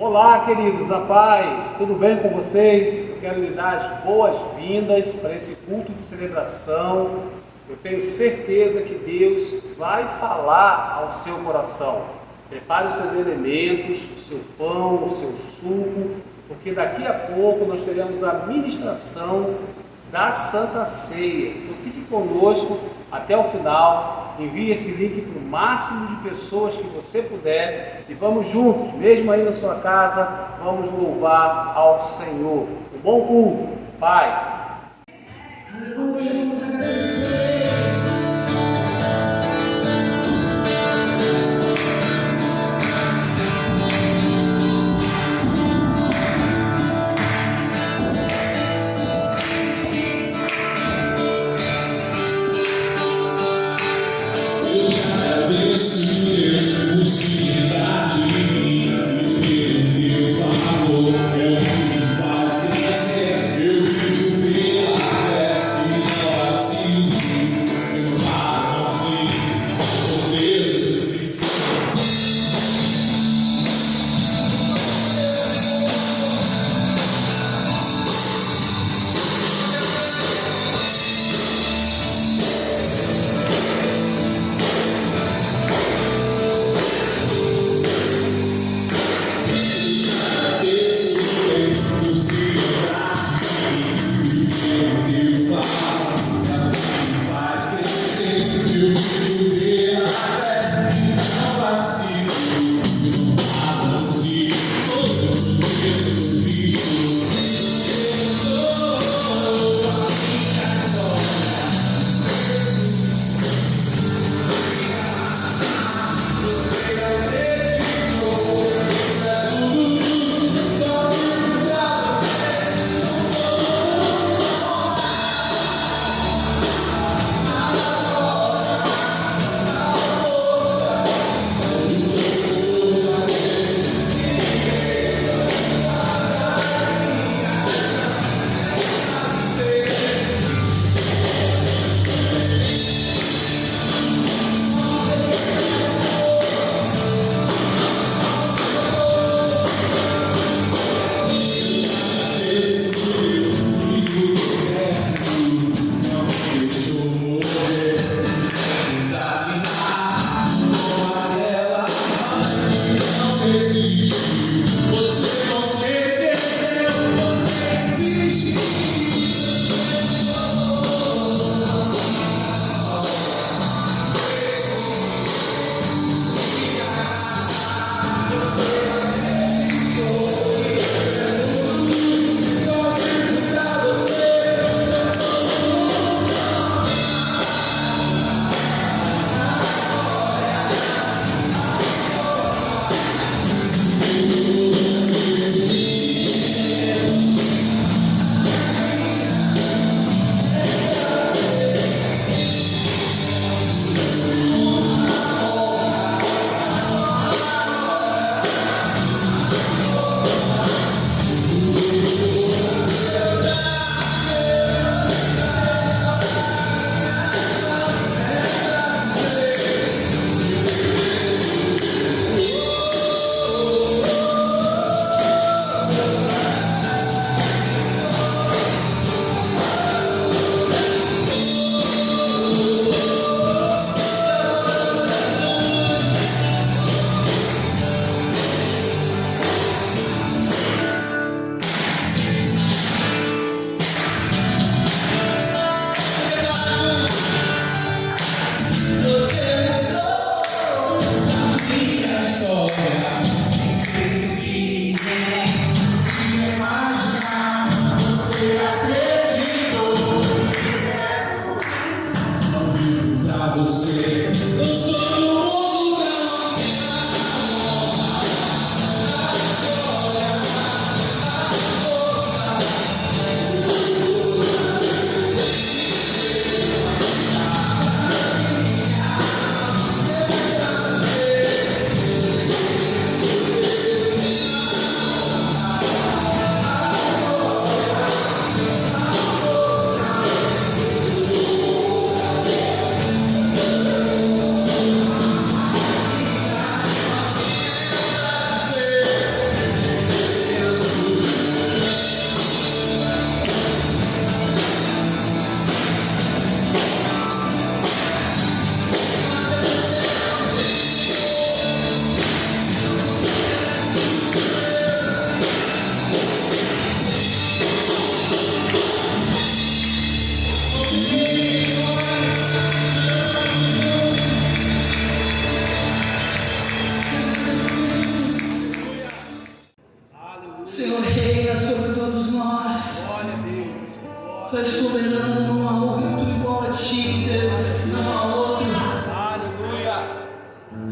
Olá, queridos, a paz, tudo bem com vocês? Eu quero lhe dar as boas-vindas para esse culto de celebração. Eu tenho certeza que Deus vai falar ao seu coração. Prepare os seus elementos, o seu pão, o seu suco, porque daqui a pouco nós teremos a ministração da Santa Ceia. Então fique conosco até o final. Envie esse link para o máximo de pessoas que você puder e vamos juntos, mesmo aí na sua casa, vamos louvar ao Senhor. Um bom culto, paz.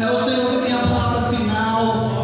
É o Senhor que tem a palavra final.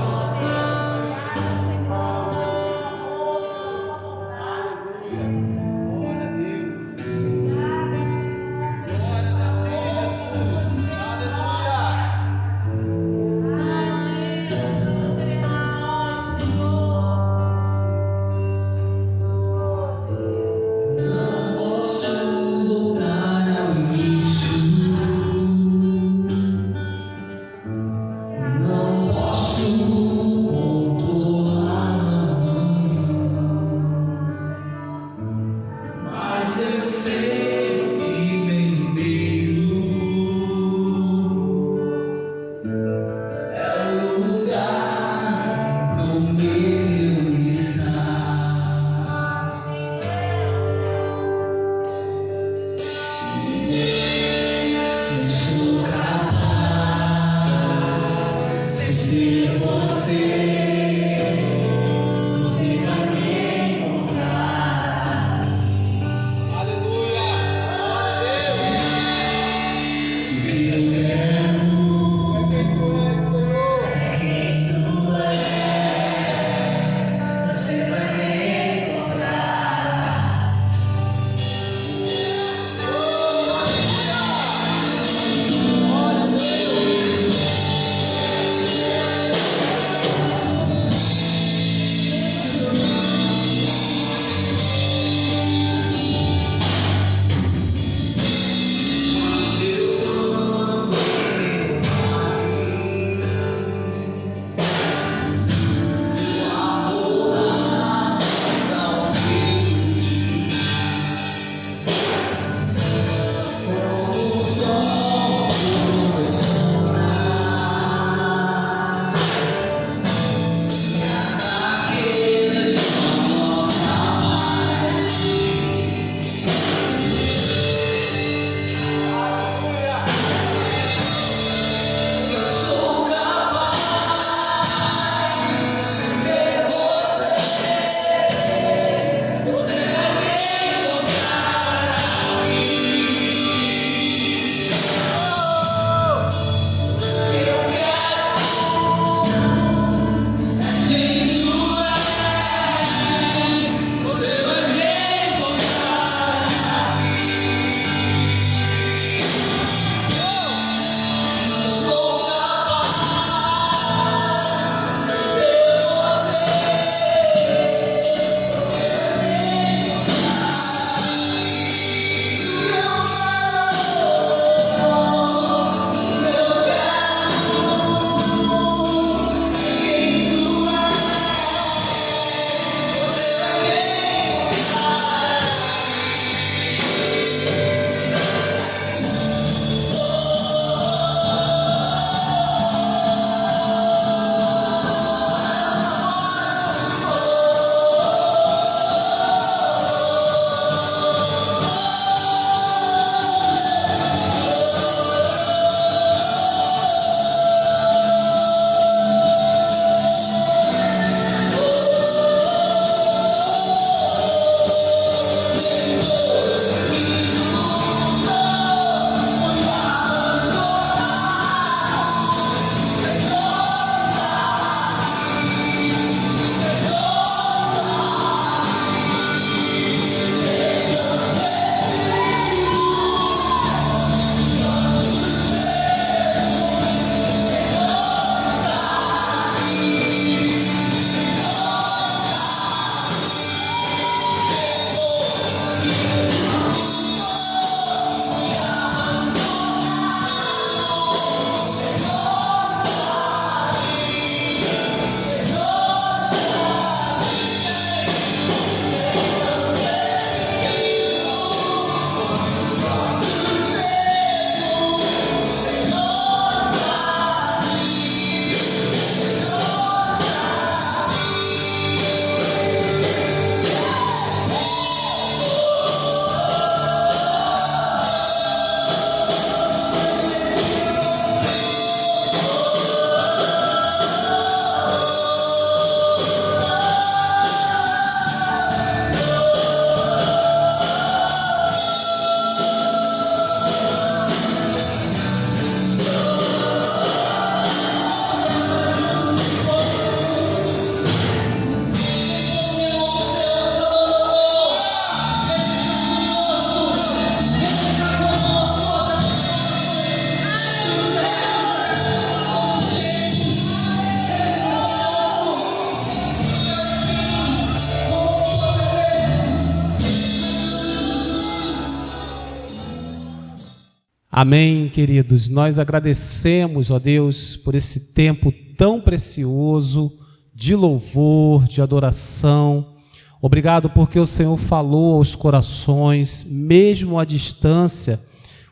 Amém, queridos. Nós agradecemos, ó Deus, por esse tempo tão precioso de louvor, de adoração. Obrigado porque o Senhor falou aos corações, mesmo à distância,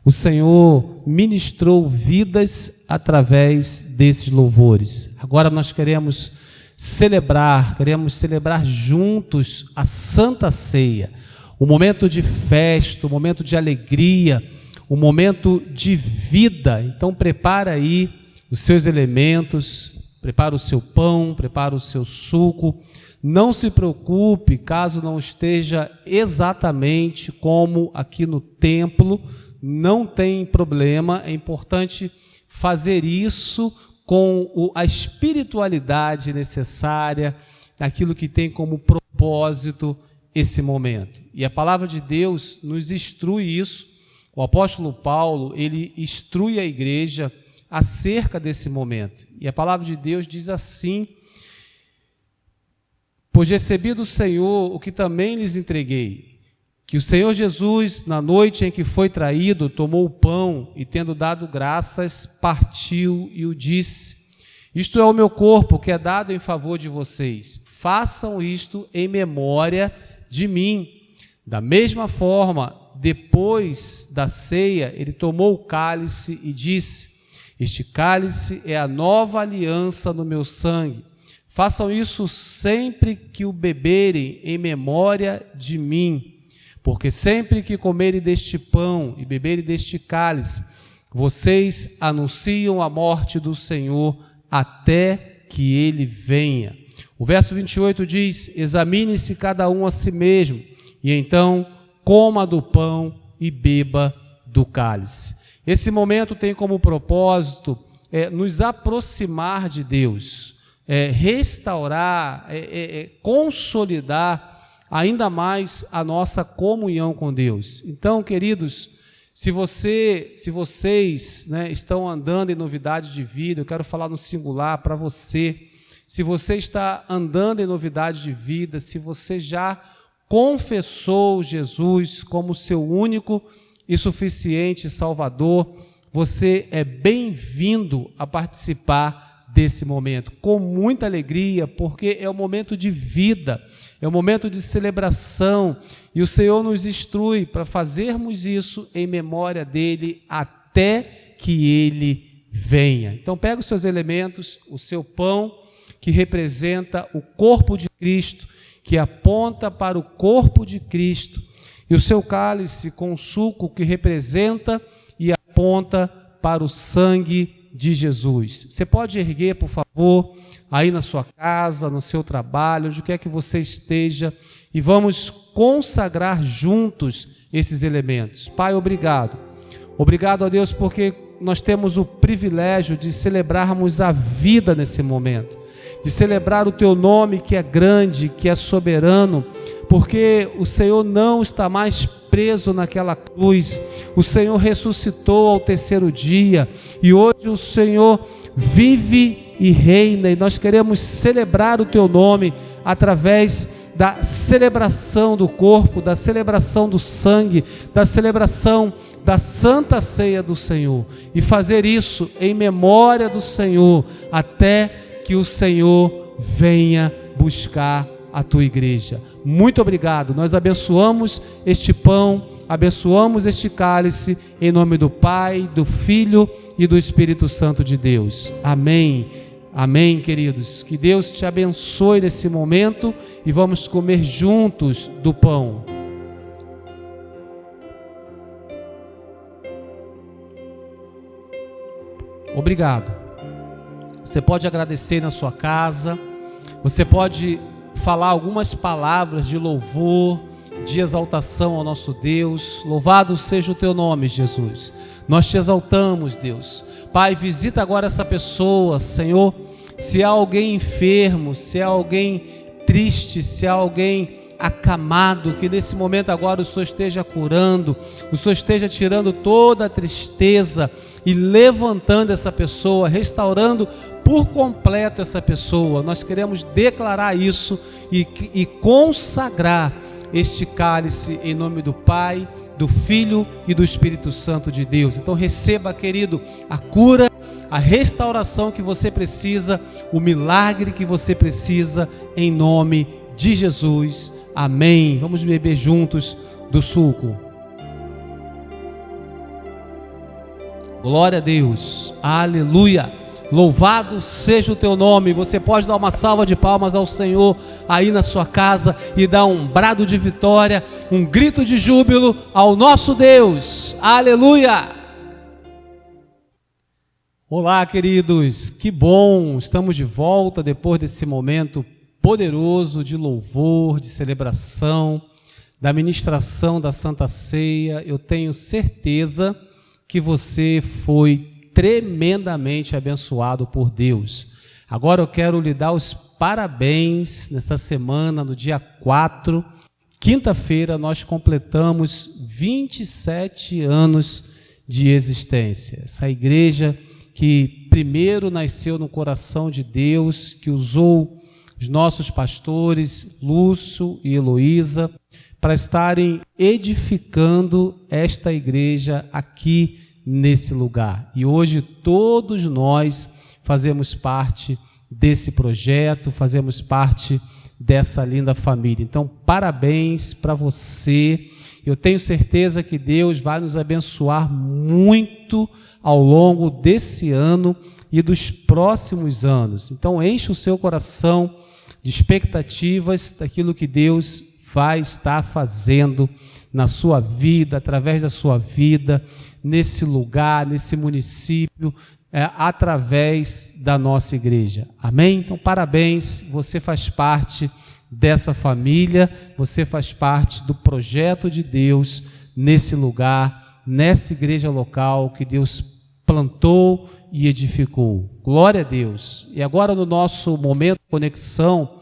o Senhor ministrou vidas através desses louvores. Agora nós queremos celebrar juntos a Santa Ceia, um momento de festa, um momento de alegria, um momento de vida. Então prepara aí os seus elementos, prepara o seu pão, prepara o seu suco. Não se preocupe caso não esteja exatamente como aqui no templo, não tem problema, é importante fazer isso com a espiritualidade necessária, aquilo que tem como propósito esse momento. E a palavra de Deus nos instrui isso. O apóstolo Paulo, ele instrui a igreja acerca desse momento. E a palavra de Deus diz assim: pois recebi do Senhor o que também lhes entreguei, que o Senhor Jesus, na noite em que foi traído, tomou o pão e, tendo dado graças, partiu e o disse: isto é o meu corpo que é dado em favor de vocês. Façam isto em memória de mim. Da mesma forma, depois da ceia, ele tomou o cálice e disse: este cálice é a nova aliança no meu sangue. Façam isso sempre que o beberem em memória de mim. Porque sempre que comerem deste pão e beberem deste cálice, vocês anunciam a morte do Senhor até que ele venha. O verso 28 diz: examine-se cada um a si mesmo, e então coma do pão e beba do cálice. Esse momento tem como propósito nos aproximar de Deus, restaurar, consolidar ainda mais a nossa comunhão com Deus. Então, queridos, se vocês, né, estão andando em novidade de vida, eu quero falar no singular para você. Se você está andando em novidade de vida, se você já confessou Jesus como seu único e suficiente Salvador, você é bem-vindo a participar desse momento, com muita alegria, porque é um momento de vida, é um momento de celebração, e o Senhor nos instrui para fazermos isso em memória dele até que ele venha. Então pega os seus elementos, o seu pão, que representa o corpo de Cristo, que aponta para o corpo de Cristo, e o seu cálice com suco, que representa e aponta para o sangue de Jesus. Você pode erguer, por favor, aí na sua casa, no seu trabalho, onde quer que você esteja, e vamos consagrar juntos esses elementos. Pai, obrigado. Obrigado a Deus porque nós temos o privilégio de celebrarmos a vida nesse momento, de celebrar o teu nome que é grande, que é soberano, porque o Senhor não está mais preso naquela cruz, o Senhor ressuscitou ao terceiro dia, e hoje o Senhor vive e reina, e nós queremos celebrar o teu nome através da celebração do corpo, da celebração do sangue, da celebração da Santa Ceia do Senhor, e fazer isso em memória do Senhor, até que o Senhor venha buscar a tua igreja. Muito obrigado. Nós abençoamos este pão, abençoamos este cálice, em nome do Pai, do Filho e do Espírito Santo de Deus. Amém. Amém, queridos. Que Deus te abençoe nesse momento, e vamos comer juntos do pão. Obrigado. Você pode agradecer na sua casa, você pode falar algumas palavras de louvor, de exaltação ao nosso Deus. Louvado seja o teu nome, Jesus. Nós te exaltamos, Deus. Pai, visita agora essa pessoa, Senhor. Se há alguém enfermo, se há alguém triste, se há alguém acamado, que nesse momento agora o Senhor esteja curando, o Senhor esteja tirando toda a tristeza e levantando essa pessoa, restaurando por completo essa pessoa. Nós queremos declarar isso e consagrar este cálice em nome do Pai, do Filho e do Espírito Santo de Deus. Então receba, querido, a cura, a restauração que você precisa, o milagre que você precisa, em nome de Jesus. Amém. Vamos beber juntos do suco. Glória a Deus. Aleluia. Louvado seja o teu nome. Você pode dar uma salva de palmas ao Senhor aí na sua casa e dar um brado de vitória, um grito de júbilo ao nosso Deus. Aleluia. Olá, queridos, que bom, estamos de volta depois desse momento poderoso de louvor, de celebração, da ministração da Santa Ceia. Eu tenho certeza que você foi tremendamente abençoado por Deus. Agora eu quero lhe dar os parabéns. Nesta semana, no dia 4, quinta-feira, nós completamos 27 anos de existência. Essa igreja que primeiro nasceu no coração de Deus, que usou os nossos pastores, Lúcio e Heloísa, para estarem edificando esta igreja aqui nesse lugar. E hoje todos nós fazemos parte desse projeto, fazemos parte dessa linda família. Então, parabéns para você. Eu tenho certeza que Deus vai nos abençoar muito ao longo desse ano e dos próximos anos. Então, enche o seu coração de expectativas daquilo que Deus vai estar fazendo na sua vida, através da sua vida, nesse lugar, nesse município, através da nossa igreja. Amém? Então, parabéns, você faz parte dessa família, você faz parte do projeto de Deus nesse lugar, nessa igreja local que Deus plantou e edificou. Glória a Deus. E agora, no nosso momento de conexão,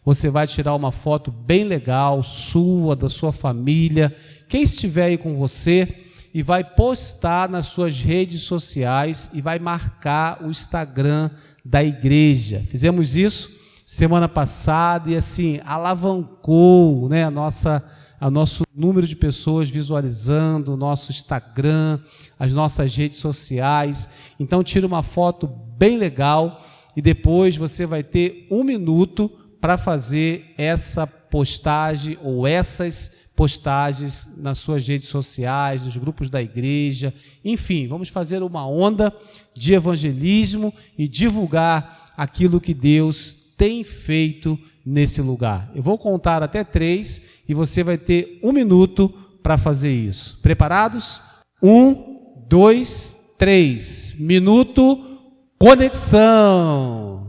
você vai tirar uma foto bem legal, sua, da sua família, quem estiver aí com você, e vai postar nas suas redes sociais e vai marcar o Instagram da igreja. Fizemos isso semana passada e assim, alavancou, né, o nosso número de pessoas visualizando o nosso Instagram, as nossas redes sociais. Então tira uma foto bem legal e depois você vai ter 1 minuto para fazer essa postagem ou essas postagens nas suas redes sociais, nos grupos da igreja. Enfim, vamos fazer uma onda de evangelismo e divulgar aquilo que Deus tem feito nesse lugar. Eu vou contar até 3 e você vai ter 1 minuto para fazer isso. Preparados? 1, 2, 3. Minuto, conexão.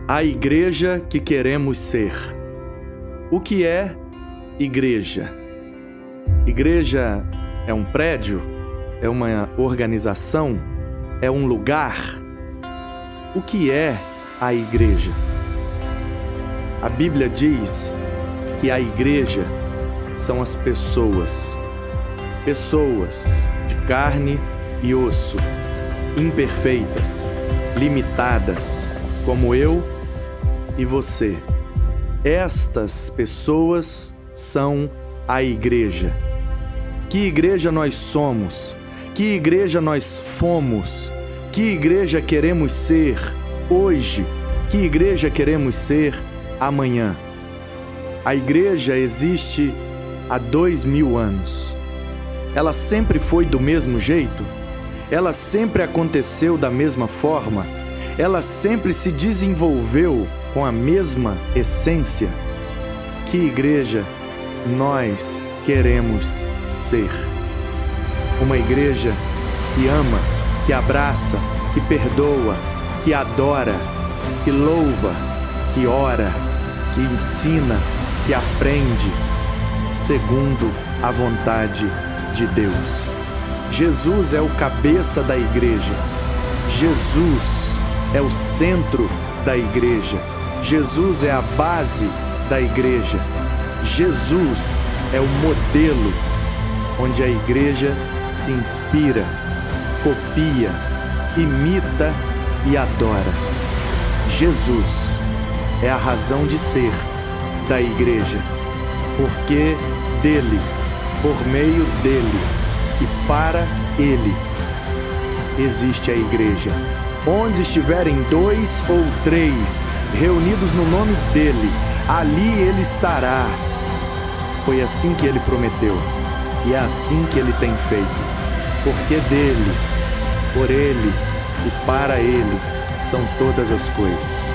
A igreja que queremos ser. O que é igreja? Igreja é um prédio? É uma organização? É um lugar? O que é a igreja? A Bíblia diz que a igreja são as pessoas. Pessoas de carne e osso, imperfeitas, limitadas, como eu e você. Estas pessoas são a igreja. Que igreja nós somos? Que igreja nós fomos? Que igreja queremos ser hoje? Que igreja queremos ser amanhã? A igreja existe há 2000 anos? Ela sempre foi do mesmo jeito? Ela sempre aconteceu da mesma forma? Ela sempre se desenvolveu com a mesma essência? Que igreja nós queremos ser? Uma igreja que ama, que abraça, que perdoa, que adora, que louva, que ora, que ensina, que aprende, segundo a vontade de Deus. Jesus é o cabeça da igreja. Jesus é o centro da igreja. Jesus é a base da igreja. Jesus é o modelo onde a igreja se inspira, copia, imita e adora. Jesus é a razão de ser da igreja, porque dele, por meio dele e para ele existe a igreja. Onde estiverem 2 ou 3 reunidos no nome dele, ali ele estará. Foi assim que ele prometeu e é assim que ele tem feito, porque dele, por ele e para ele são todas as coisas.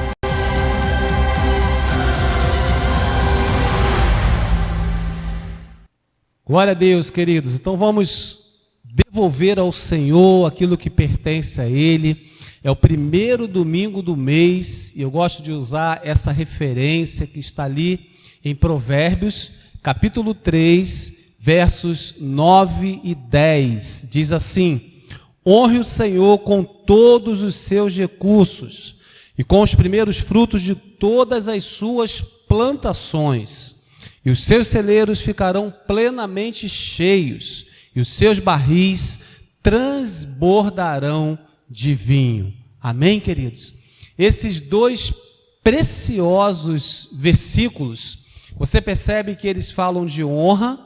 Glória a Deus, queridos. Então vamos devolver ao Senhor aquilo que pertence a Ele. É o primeiro domingo do mês e eu gosto de usar essa referência que está ali em Provérbios, capítulo 3, versos 9 e 10. Diz assim: honre o Senhor com todos os seus recursos e com os primeiros frutos de todas as suas plantações. E os seus celeiros ficarão plenamente cheios, e os seus barris transbordarão de vinho. Amém, queridos? Esses 2 preciosos versículos, você percebe que eles falam de honra,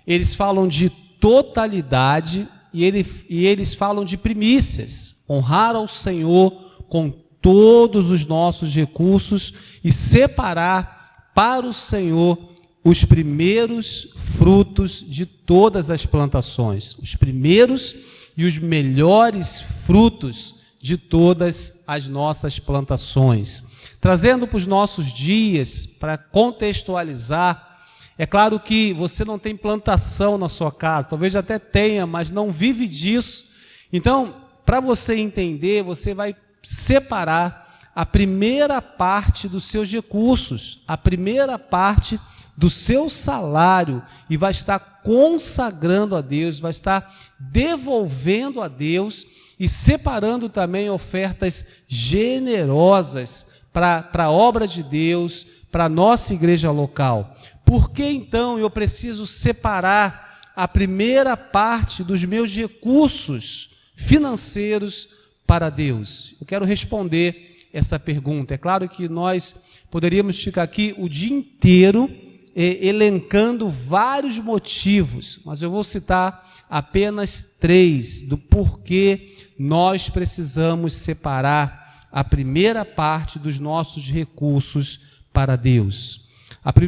eles falam de totalidade e eles falam de primícias. Honrar ao Senhor com todos os nossos recursos e separar para o Senhor os primeiros frutos de todas as plantações, os primeiros e os melhores frutos de todas as nossas plantações. Trazendo para os nossos dias, para contextualizar, é claro que você não tem plantação na sua casa, talvez até tenha, mas não vive disso. Então, para você entender, você vai separar a primeira parte dos seus recursos, a primeira parte do seu salário e vai estar consagrando a Deus, vai estar devolvendo a Deus e separando também ofertas generosas para a obra de Deus, para a nossa igreja local. Por que então eu preciso separar a primeira parte dos meus recursos financeiros para Deus? Eu quero responder essa pergunta. É claro que nós poderíamos ficar aqui o dia inteiro elencando vários motivos, mas eu vou citar apenas 3 do porquê nós precisamos separar a primeira parte dos nossos recursos para Deus.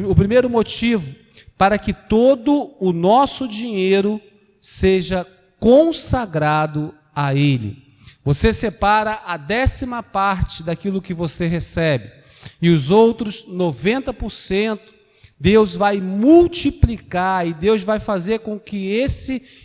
O primeiro motivo, para que todo o nosso dinheiro seja consagrado a Ele. Você separa a 10ª parte daquilo que você recebe e os outros 90%, Deus vai multiplicar e Deus vai fazer com que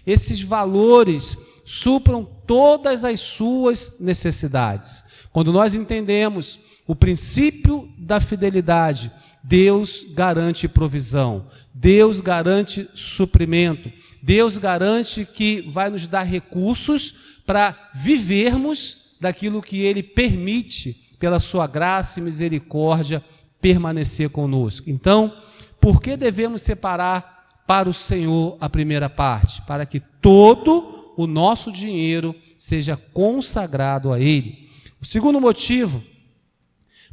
esses valores supram todas as suas necessidades. Quando nós entendemos o princípio da fidelidade, Deus garante provisão, Deus garante suprimento, Deus garante que vai nos dar recursos para vivermos daquilo que Ele permite, pela sua graça e misericórdia, permanecer conosco. Então, por que devemos separar para o Senhor a primeira parte? Para que todo o nosso dinheiro seja consagrado a Ele. O segundo motivo,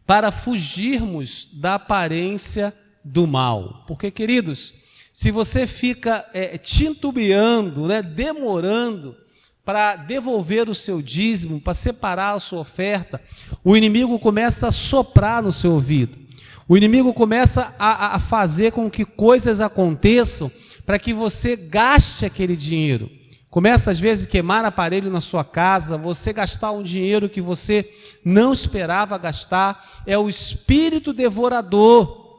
para fugirmos da aparência do mal. Porque, queridos, se você fica titubeando, demorando para devolver o seu dízimo, para separar a sua oferta, o inimigo começa a soprar no seu ouvido. O inimigo começa a fazer com que coisas aconteçam para que você gaste aquele dinheiro. Começa, às vezes, a queimar aparelho na sua casa, você gastar um dinheiro que você não esperava gastar. É o espírito devorador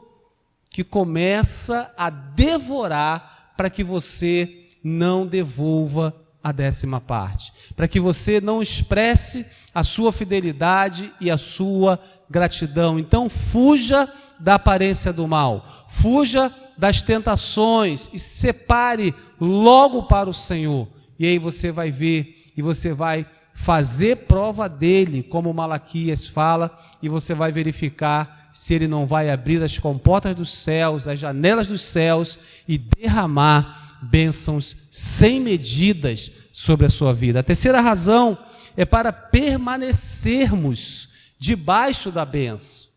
que começa a devorar para que você não devolva a 10ª parte, para que você não expresse a sua fidelidade e a sua gratidão. Então, fuja da aparência do mal, fuja das tentações e separe logo para o Senhor. E aí você vai ver e você vai fazer prova dele, como Malaquias fala, e você vai verificar se ele não vai abrir as comportas dos céus, as janelas dos céus e derramar bênçãos sem medidas sobre a sua vida. A terceira razão é para permanecermos debaixo da bênção.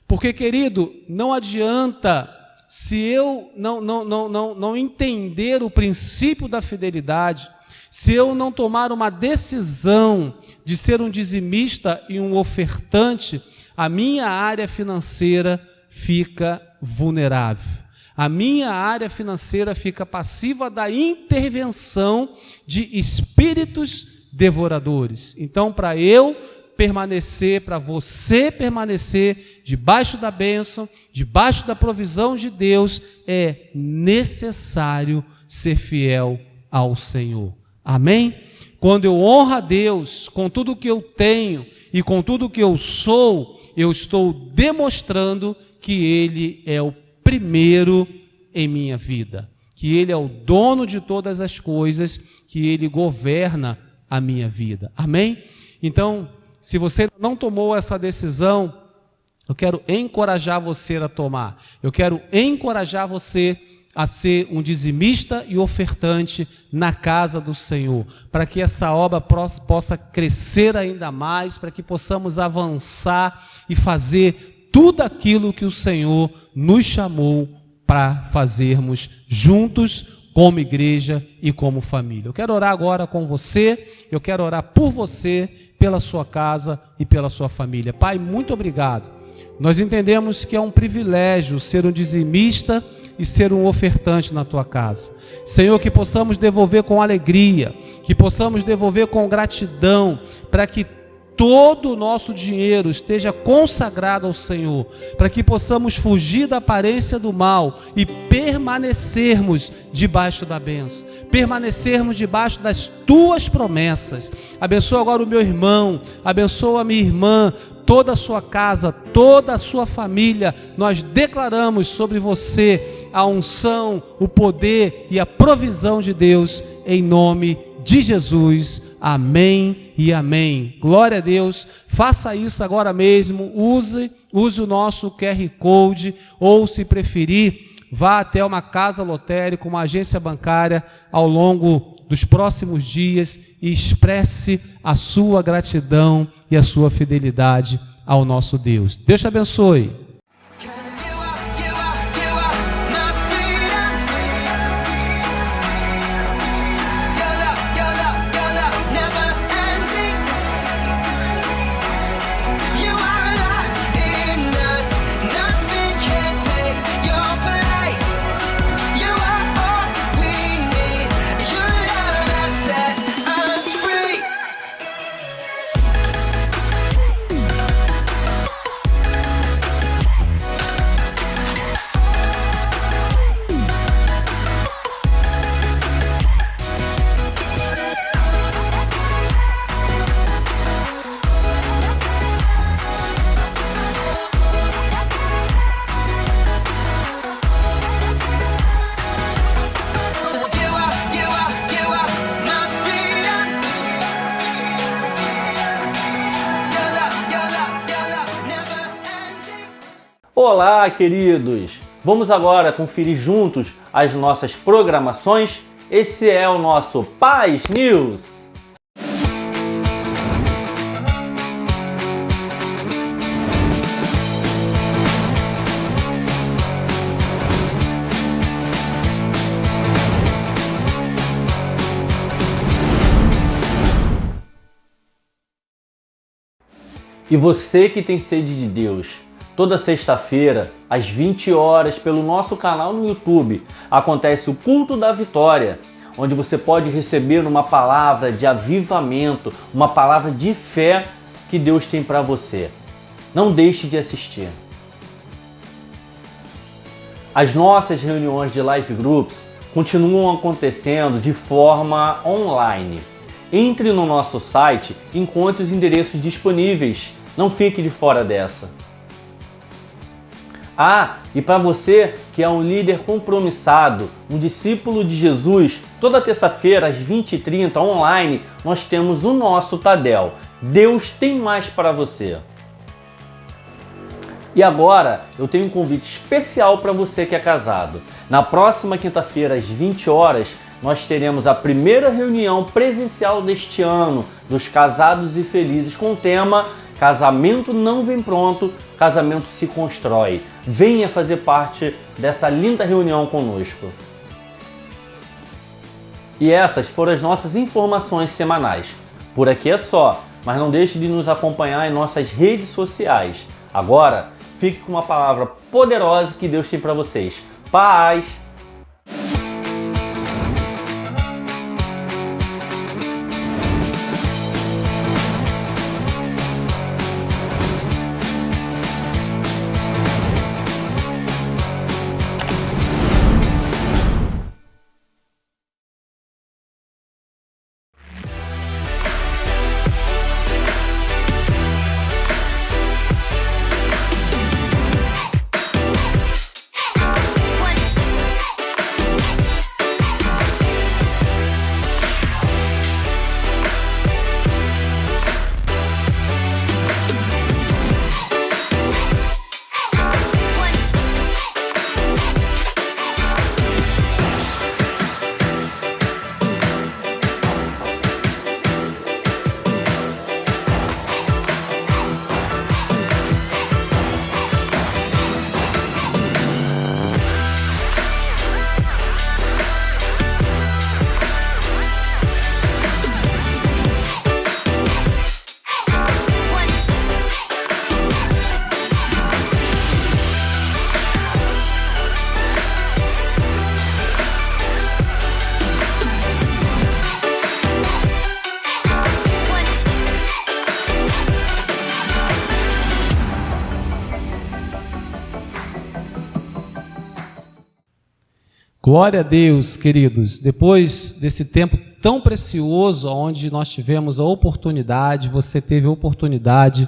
Porque, querido, não adianta, se eu não entender o princípio da fidelidade, se eu não tomar uma decisão de ser um dizimista e um ofertante, a minha área financeira fica vulnerável. A minha área financeira fica passiva da intervenção de espíritos devoradores. Então, para eu permanecer, para você permanecer debaixo da bênção, debaixo da provisão de Deus, é necessário ser fiel ao Senhor. Amém? Quando eu honro a Deus com tudo o que eu tenho e com tudo o que eu sou, eu estou demonstrando que Ele é o primeiro em minha vida, que Ele é o dono de todas as coisas, que Ele governa a minha vida. Amém? Então, se você não tomou essa decisão, eu quero encorajar você a tomar. Eu quero encorajar você a ser um dizimista e ofertante na casa do Senhor, para que essa obra possa crescer ainda mais, para que possamos avançar e fazer tudo aquilo que o Senhor nos chamou para fazermos juntos, como igreja e como família. Eu quero orar agora com você, eu quero orar por você, pela sua casa e pela sua família. Pai, muito obrigado. Nós entendemos que é um privilégio ser um dizimista e ser um ofertante na tua casa. Senhor, que possamos devolver com alegria, que possamos devolver com gratidão, para que todo o nosso dinheiro esteja consagrado ao Senhor, para que possamos fugir da aparência do mal e permanecermos debaixo da bênção, permanecermos debaixo das tuas promessas. Abençoa agora o meu irmão, abençoa a minha irmã, toda a sua casa, toda a sua família. Nós declaramos sobre você a unção, o poder e a provisão de Deus, em nome de Jesus. Amém e amém. Glória a Deus. Faça isso agora mesmo. Use o nosso QR Code, ou, se preferir, vá até uma casa lotérica, uma agência bancária, ao longo dos próximos dias, e expresse a sua gratidão e a sua fidelidade ao nosso Deus. Deus te abençoe. Olá, queridos! Vamos agora conferir juntos as nossas programações. Esse é o nosso Paz News. E você que tem sede de Deus, Toda sexta-feira, às 20 horas, pelo nosso canal no YouTube, acontece o Culto da Vitória, onde você pode receber uma palavra de avivamento, uma palavra de fé que Deus tem para você. Não deixe de assistir. As nossas reuniões de live groups continuam acontecendo de forma online. Entre no nosso site e encontre os endereços disponíveis. Não fique de fora dessa. E para você que é um líder compromissado, um discípulo de Jesus, toda terça-feira às 20h30 online, nós temos o nosso Tadel. Deus tem mais para você. E agora eu tenho um convite especial para você que é casado. Na próxima quinta-feira às 20 horas, nós teremos a primeira reunião presencial deste ano dos Casados e Felizes com o tema Casamento não vem pronto, casamento se constrói. Venha fazer parte dessa linda reunião conosco. E essas foram as nossas informações semanais. Por aqui é só, mas não deixe de nos acompanhar em nossas redes sociais. Agora, fique com uma palavra poderosa que Deus tem para vocês. Paz! Glória a Deus, queridos. Depois desse tempo tão precioso, onde nós tivemos a oportunidade, você teve a oportunidade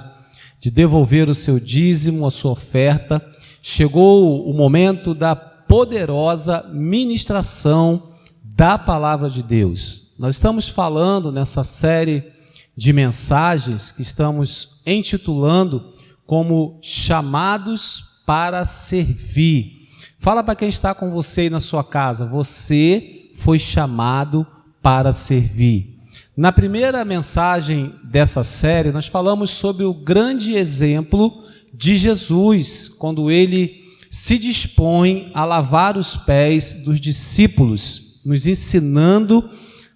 de devolver o seu dízimo, a sua oferta, chegou o momento da poderosa ministração da Palavra de Deus. Nós estamos falando nessa série de mensagens que estamos intitulando como Chamados para Servir. Fala para quem está com você aí na sua casa, você foi chamado para servir. Na primeira mensagem dessa série, nós falamos sobre o grande exemplo de Jesus, quando ele se dispõe a lavar os pés dos discípulos, nos ensinando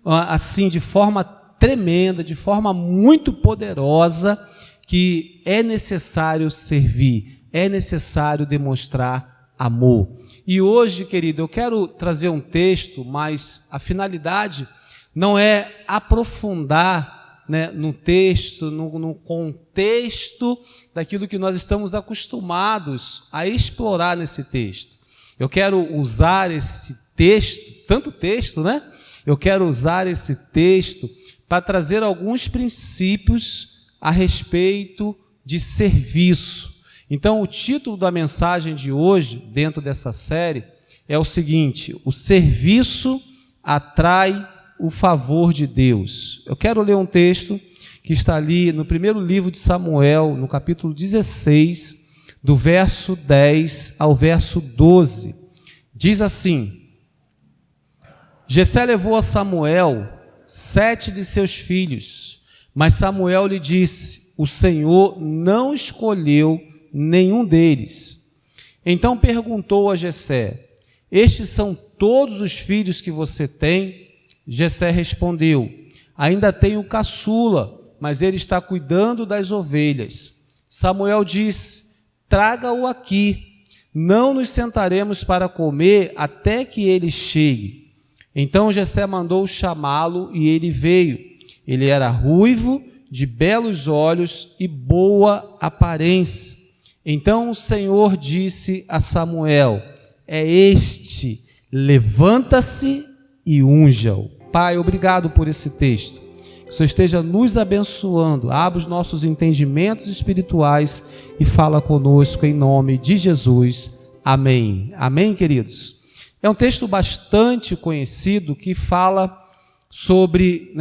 assim de forma tremenda, de forma muito poderosa, que é necessário servir, é necessário demonstrar amor. E hoje, querido, eu quero trazer um texto, mas a finalidade não é aprofundar, no texto, no contexto daquilo que nós estamos acostumados a explorar nesse texto. Eu quero usar esse texto, tanto texto, Eu quero usar esse texto para trazer alguns princípios a respeito de serviço. Então, o título da mensagem de hoje, dentro dessa série, é o seguinte: o serviço atrai o favor de Deus. Eu quero ler um texto que está ali no primeiro livro de Samuel, no capítulo 16, do verso 10 ao verso 12. Diz assim: Jessé levou a Samuel 7 de seus filhos, mas Samuel lhe disse: o Senhor não escolheu nenhum deles. Então perguntou a Jessé: estes são todos os filhos que você tem? Jessé respondeu: ainda tenho caçula, mas ele está cuidando das ovelhas. Samuel disse: traga-o aqui. Não nos sentaremos para comer até que ele chegue. Então Jessé mandou chamá-lo e ele veio. Ele era ruivo, de belos olhos e boa aparência. Então o Senhor disse a Samuel: é este, levanta-se e unja-o. Pai, obrigado por esse texto. Que o Senhor esteja nos abençoando, abra os nossos entendimentos espirituais e fala conosco em nome de Jesus. Amém. Amém, queridos? É um texto bastante conhecido que fala sobre,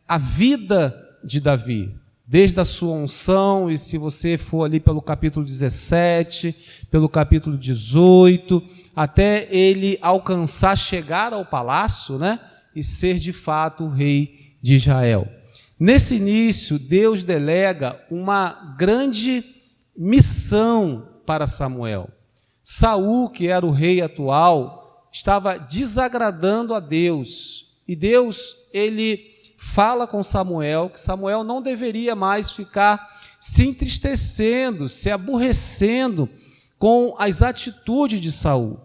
a vida de Davi, desde a sua unção, e se você for ali pelo capítulo 17, pelo capítulo 18, até ele alcançar, chegar ao palácio, e ser de fato o rei de Israel. Nesse início, Deus delega uma grande missão para Samuel. Saul, que era o rei atual, estava desagradando a Deus, e Deus, ele fala com Samuel que Samuel não deveria mais ficar se entristecendo, se aborrecendo com as atitudes de Saul.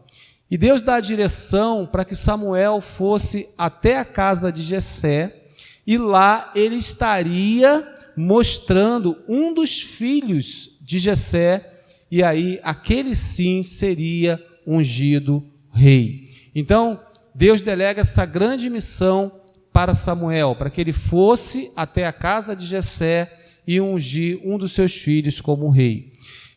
E Deus dá a direção para que Samuel fosse até a casa de Jessé, e lá ele estaria mostrando um dos filhos de Jessé, e aí aquele sim seria ungido rei. Então Deus delega essa grande missão para Samuel, para que ele fosse até a casa de Jessé e ungir um dos seus filhos como rei.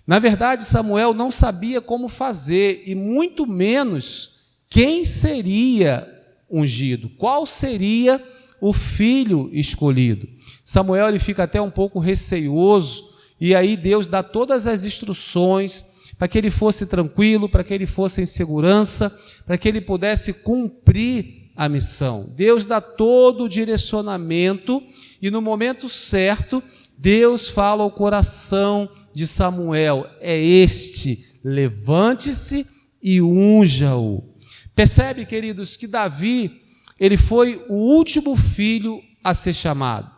Na verdade, Samuel não sabia como fazer, e muito menos quem seria ungido, qual seria o filho escolhido. Samuel ele fica até um pouco receioso, e aí Deus dá todas as instruções para que ele fosse tranquilo, para que ele fosse em segurança, para que ele pudesse cumprir a missão. Deus dá todo o direcionamento, e no momento certo, Deus fala ao coração de Samuel: é este, levante-se e unja-o. Percebe, queridos, que Davi, ele foi o último filho a ser chamado.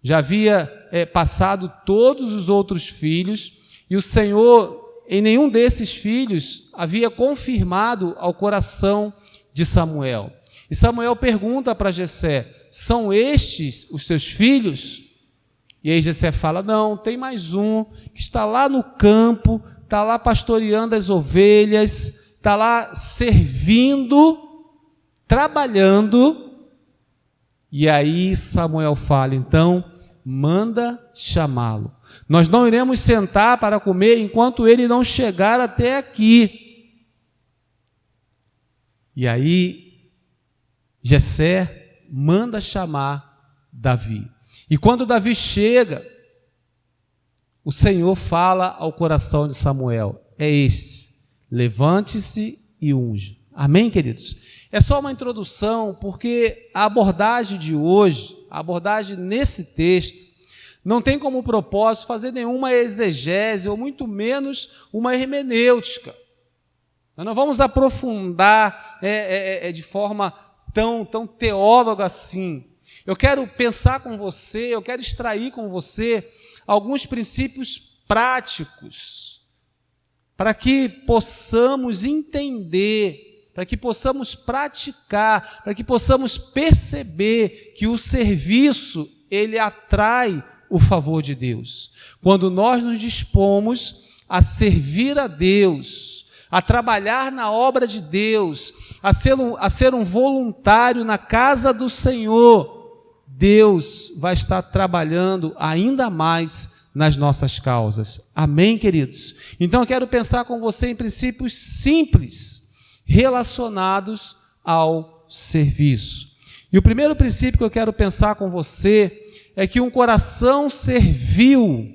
Já havia passado todos os outros filhos, e o Senhor, em nenhum desses filhos, havia confirmado ao coração de Samuel. E Samuel pergunta para Jessé: são estes os seus filhos? E aí Jessé fala: não, tem mais um que está lá no campo, está lá pastoreando as ovelhas, está lá servindo, trabalhando. E aí Samuel fala: então manda chamá-lo. Nós não iremos sentar para comer enquanto ele não chegar até aqui. E aí Jessé manda chamar Davi. E quando Davi chega, o Senhor fala ao coração de Samuel: é esse, levante-se e unja. Amém, queridos? É só uma introdução, porque a abordagem de hoje, a abordagem nesse texto, não tem como propósito fazer nenhuma exegese, ou muito menos uma hermenêutica. Nós não vamos aprofundar de forma tão teóloga assim. Eu quero pensar com você, eu quero extrair com você alguns princípios práticos, para que possamos entender, para que possamos praticar, para que possamos perceber que o serviço, ele atrai o favor de Deus. Quando nós nos dispomos a servir a Deus, a trabalhar na obra de Deus, a ser um voluntário na casa do Senhor, Deus vai estar trabalhando ainda mais nas nossas causas. Amém, queridos? Então eu quero pensar com você em princípios simples, relacionados ao serviço. E o primeiro princípio que eu quero pensar com você é que um coração servil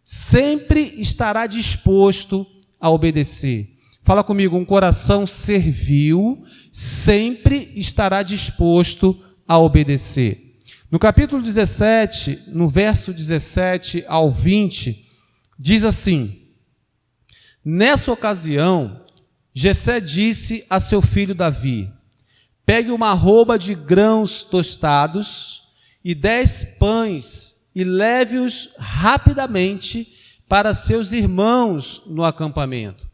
sempre estará disposto a obedecer. Fala comigo: um coração servil sempre estará disposto a obedecer. No capítulo 17, no verso 17 ao 20, diz assim: nessa ocasião, Jessé disse a seu filho Davi: pegue uma arroba de grãos tostados e 10 pães e leve-os rapidamente para seus irmãos no acampamento.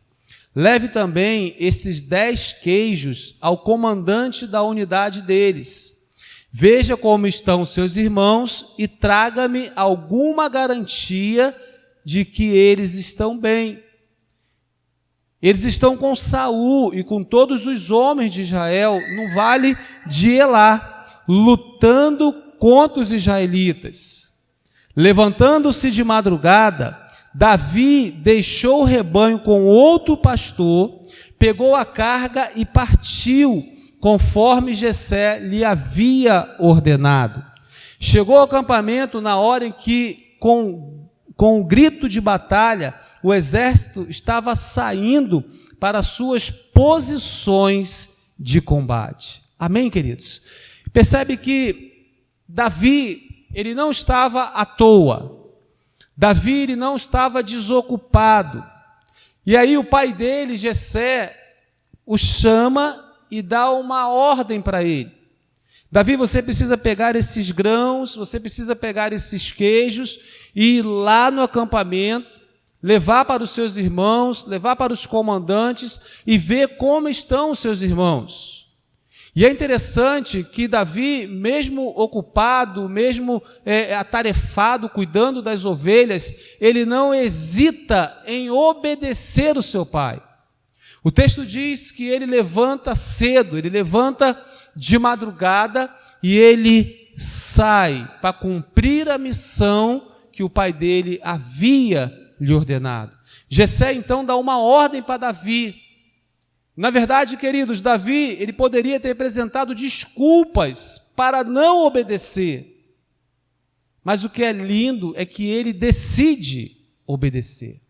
Leve também esses 10 queijos ao comandante da unidade deles. Veja como estão seus irmãos e traga-me alguma garantia de que eles estão bem. Eles estão com Saul e com todos os homens de Israel no vale de Elá, lutando contra os israelitas. Levantando-se de madrugada, Davi deixou o rebanho com outro pastor, pegou a carga e partiu, conforme Jessé lhe havia ordenado. Chegou ao acampamento na hora em que, com o grito de batalha, o exército estava saindo para suas posições de combate. Amém, queridos? Percebe que Davi, ele não estava à toa. Davi, ele não estava desocupado. E aí o pai dele, Jessé, o chama e dá uma ordem para ele. Davi, você precisa pegar esses grãos, você precisa pegar esses queijos e ir lá no acampamento, levar para os seus irmãos, levar para os comandantes e ver como estão os seus irmãos. E é interessante que Davi, mesmo ocupado, mesmo atarefado, cuidando das ovelhas, ele não hesita em obedecer o seu pai. O texto diz que ele levanta cedo, ele levanta de madrugada e ele sai para cumprir a missão que o pai dele havia lhe ordenado. Jessé então dá uma ordem para Davi. Na verdade, queridos, Davi, ele poderia ter apresentado desculpas para não obedecer. Mas o que é lindo é que ele decide obedecer.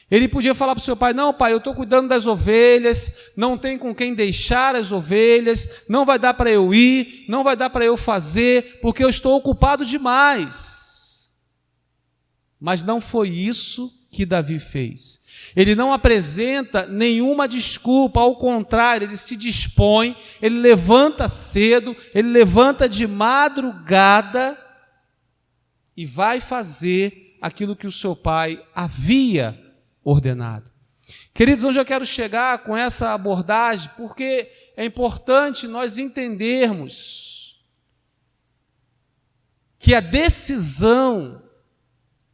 Ele podia falar para o seu pai: não, pai, eu estou cuidando das ovelhas, não tem com quem deixar as ovelhas, não vai dar para eu ir, não vai dar para eu fazer, porque eu estou ocupado demais. Mas não foi isso que Davi fez. Ele não apresenta nenhuma desculpa, ao contrário, ele se dispõe, ele levanta cedo, ele levanta de madrugada e vai fazer aquilo que o seu pai havia ordenado. Queridos, hoje eu quero chegar com essa abordagem porque é importante nós entendermos que a decisão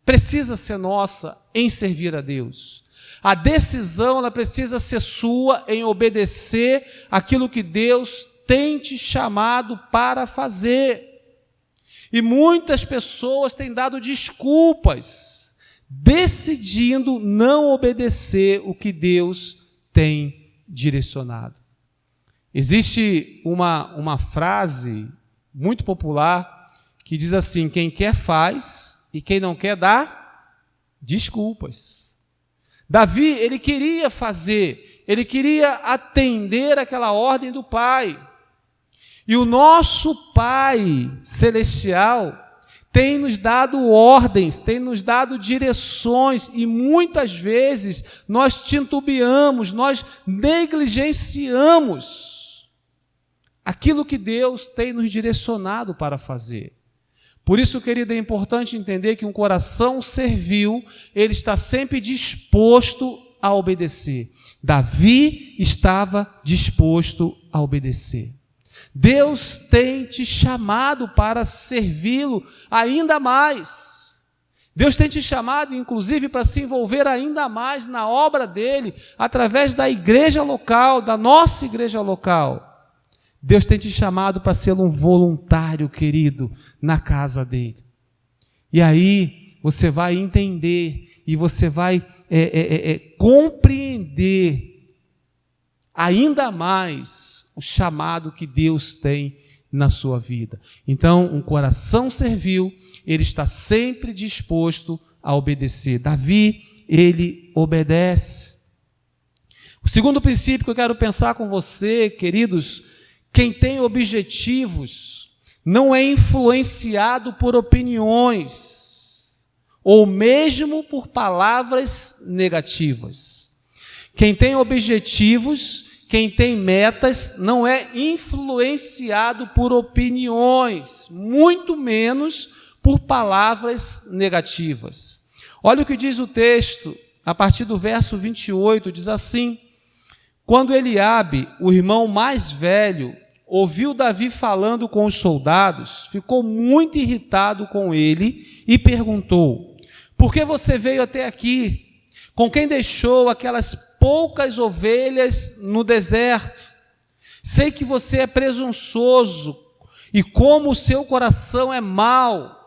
precisa ser nossa em servir a Deus. A decisão, ela precisa ser sua em obedecer aquilo que Deus tem te chamado para fazer. E muitas pessoas têm dado desculpas, decidindo não obedecer o que Deus tem direcionado. Existe uma frase muito popular que diz assim: quem quer faz e quem não quer dá desculpas. Davi, ele queria fazer, ele queria atender aquela ordem do Pai. E o nosso Pai Celestial tem nos dado ordens, tem nos dado direções, e muitas vezes nós titubeamos, nós negligenciamos aquilo que Deus tem nos direcionado para fazer. Por isso, querido, é importante entender que um coração servil, ele está sempre disposto a obedecer. Davi estava disposto a obedecer. Deus tem te chamado para servi-lo ainda mais. Deus tem te chamado, inclusive, para se envolver ainda mais na obra dele, através da igreja local, da nossa igreja local. Deus tem te chamado para ser um voluntário, querido, na casa dele. E aí você vai entender e você vai compreender ainda mais o chamado que Deus tem na sua vida. Então, um coração servil, ele está sempre disposto a obedecer. Davi, ele obedece. O segundo princípio que eu quero pensar com você, queridos: quem tem objetivos não é influenciado por opiniões ou mesmo por palavras negativas. Quem tem objetivos, quem tem metas, não é influenciado por opiniões, muito menos por palavras negativas. Olha o que diz o texto, a partir do verso 28, diz assim: quando Eliabe, o irmão mais velho, ouviu Davi falando com os soldados, ficou muito irritado com ele e perguntou: por que você veio até aqui? Com quem deixou aquelas poucas ovelhas no deserto? Sei que você é presunçoso e como o seu coração é mau.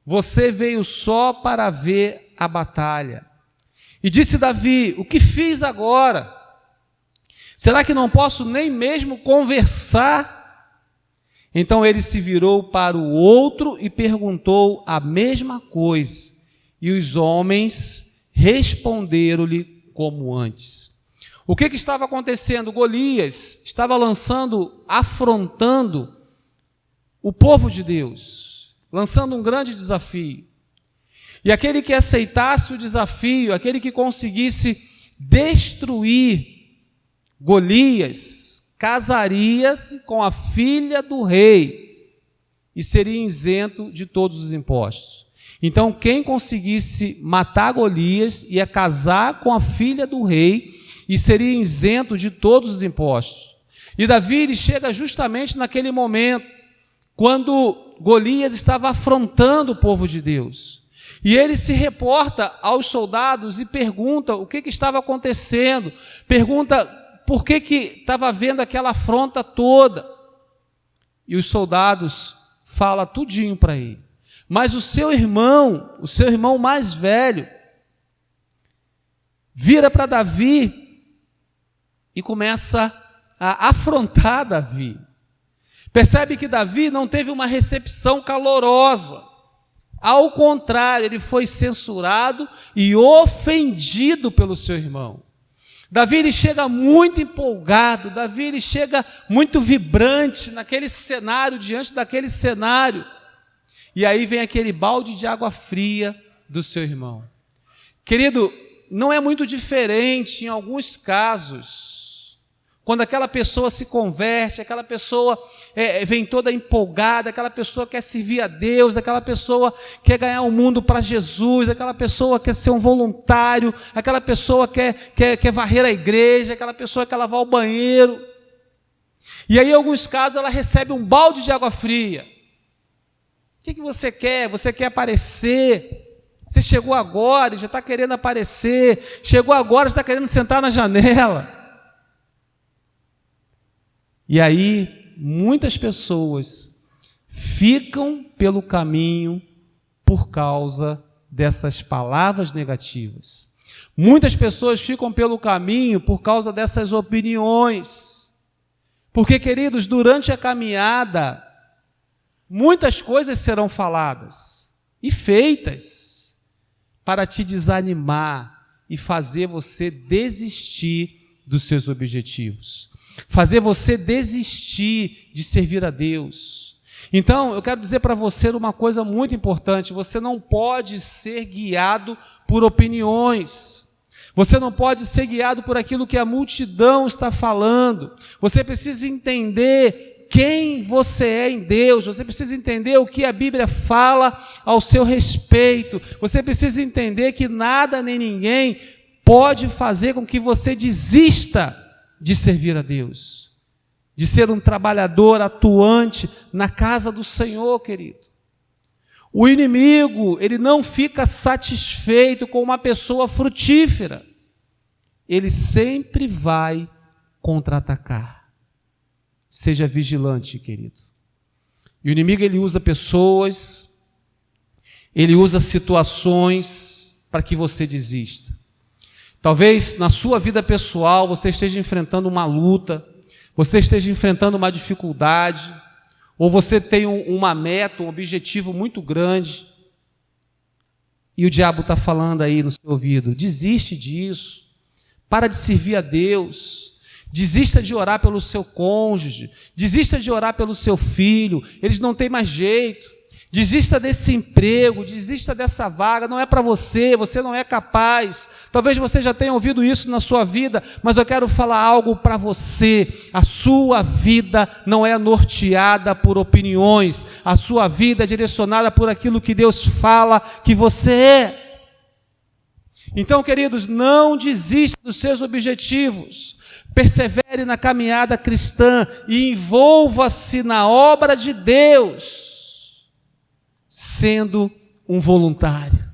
Você veio só para ver a batalha. E disse Davi: o que fiz agora? Será que não posso nem mesmo conversar? Então ele se virou para o outro e perguntou a mesma coisa. E os homens responderam-lhe como antes. O que estava acontecendo? Golias estava afrontando o povo de Deus, lançando um grande desafio. E aquele que aceitasse o desafio, aquele que conseguisse destruir Golias, casaria-se com a filha do rei e seria isento de todos os impostos. Então, quem conseguisse matar Golias ia casar com a filha do rei e seria isento de todos os impostos. E Davi ele chega justamente naquele momento, quando Golias estava afrontando o povo de Deus. E ele se reporta aos soldados e pergunta o que estava acontecendo, pergunta por que estava havendo aquela afronta toda. E os soldados falam tudinho para ele. Mas o seu irmão mais velho, vira para Davi e começa a afrontar Davi. Percebe que Davi não teve uma recepção calorosa. Ao contrário, ele foi censurado e ofendido pelo seu irmão. Davi ele chega muito empolgado, Davi ele chega muito vibrante naquele cenário, diante daquele cenário. E aí vem aquele balde de água fria do seu irmão. Querido, não é muito diferente em alguns casos. Quando aquela pessoa se converte, aquela pessoa vem toda empolgada, aquela pessoa quer servir a Deus, aquela pessoa quer ganhar o mundo para Jesus, aquela pessoa quer ser um voluntário, aquela pessoa quer varrer a igreja, aquela pessoa quer lavar o banheiro. E aí, em alguns casos, ela recebe um balde de água fria. O que você quer? Você quer aparecer? Você chegou agora e já está querendo aparecer, chegou agora e está querendo sentar na janela. E aí, muitas pessoas ficam pelo caminho por causa dessas palavras negativas. Muitas pessoas ficam pelo caminho por causa dessas opiniões. Porque, queridos, durante a caminhada, muitas coisas serão faladas e feitas para te desanimar e fazer você desistir dos seus objetivos. Fazer você desistir de servir a Deus. Então, eu quero dizer para você uma coisa muito importante: você não pode ser guiado por opiniões, você não pode ser guiado por aquilo que a multidão está falando. Você precisa entender quem você é em Deus, você precisa entender o que a Bíblia fala ao seu respeito, você precisa entender que nada nem ninguém pode fazer com que você desista de servir a Deus, de ser um trabalhador atuante na casa do Senhor, querido. O inimigo, ele não fica satisfeito com uma pessoa frutífera, ele sempre vai contra-atacar. Seja vigilante, querido. E o inimigo, ele usa pessoas, ele usa situações para que você desista. Talvez na sua vida pessoal você esteja enfrentando uma luta, você esteja enfrentando uma dificuldade, ou você tem uma meta, um objetivo muito grande, e o diabo está falando aí no seu ouvido: desiste disso, para de servir a Deus, desista de orar pelo seu cônjuge, desista de orar pelo seu filho, eles não têm mais jeito. Desista desse emprego, desista dessa vaga, não é para você, você não é capaz. Talvez você já tenha ouvido isso na sua vida, mas eu quero falar algo para você. A sua vida não é norteada por opiniões, a sua vida é direcionada por aquilo que Deus fala que você é. Então, queridos, não desista dos seus objetivos. Persevere na caminhada cristã e envolva-se na obra de Deus, sendo um voluntário.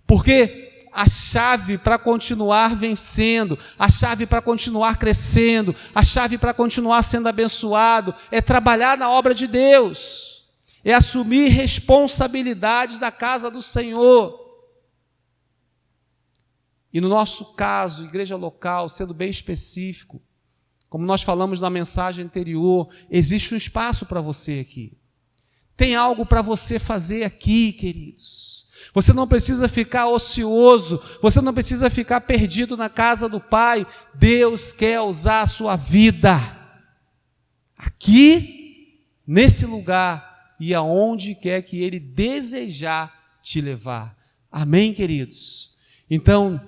Porque a chave para continuar vencendo, a chave para continuar crescendo, a chave para continuar sendo abençoado é trabalhar na obra de Deus, é assumir responsabilidades da casa do Senhor. E no nosso caso, igreja local, sendo bem específico, como nós falamos na mensagem anterior, existe um espaço para você aqui. Tem algo para você fazer aqui, queridos. Você não precisa ficar ocioso, você não precisa ficar perdido na casa do Pai. Deus quer usar a sua vida aqui, nesse lugar, e aonde quer que Ele desejar te levar. Amém, queridos? Então,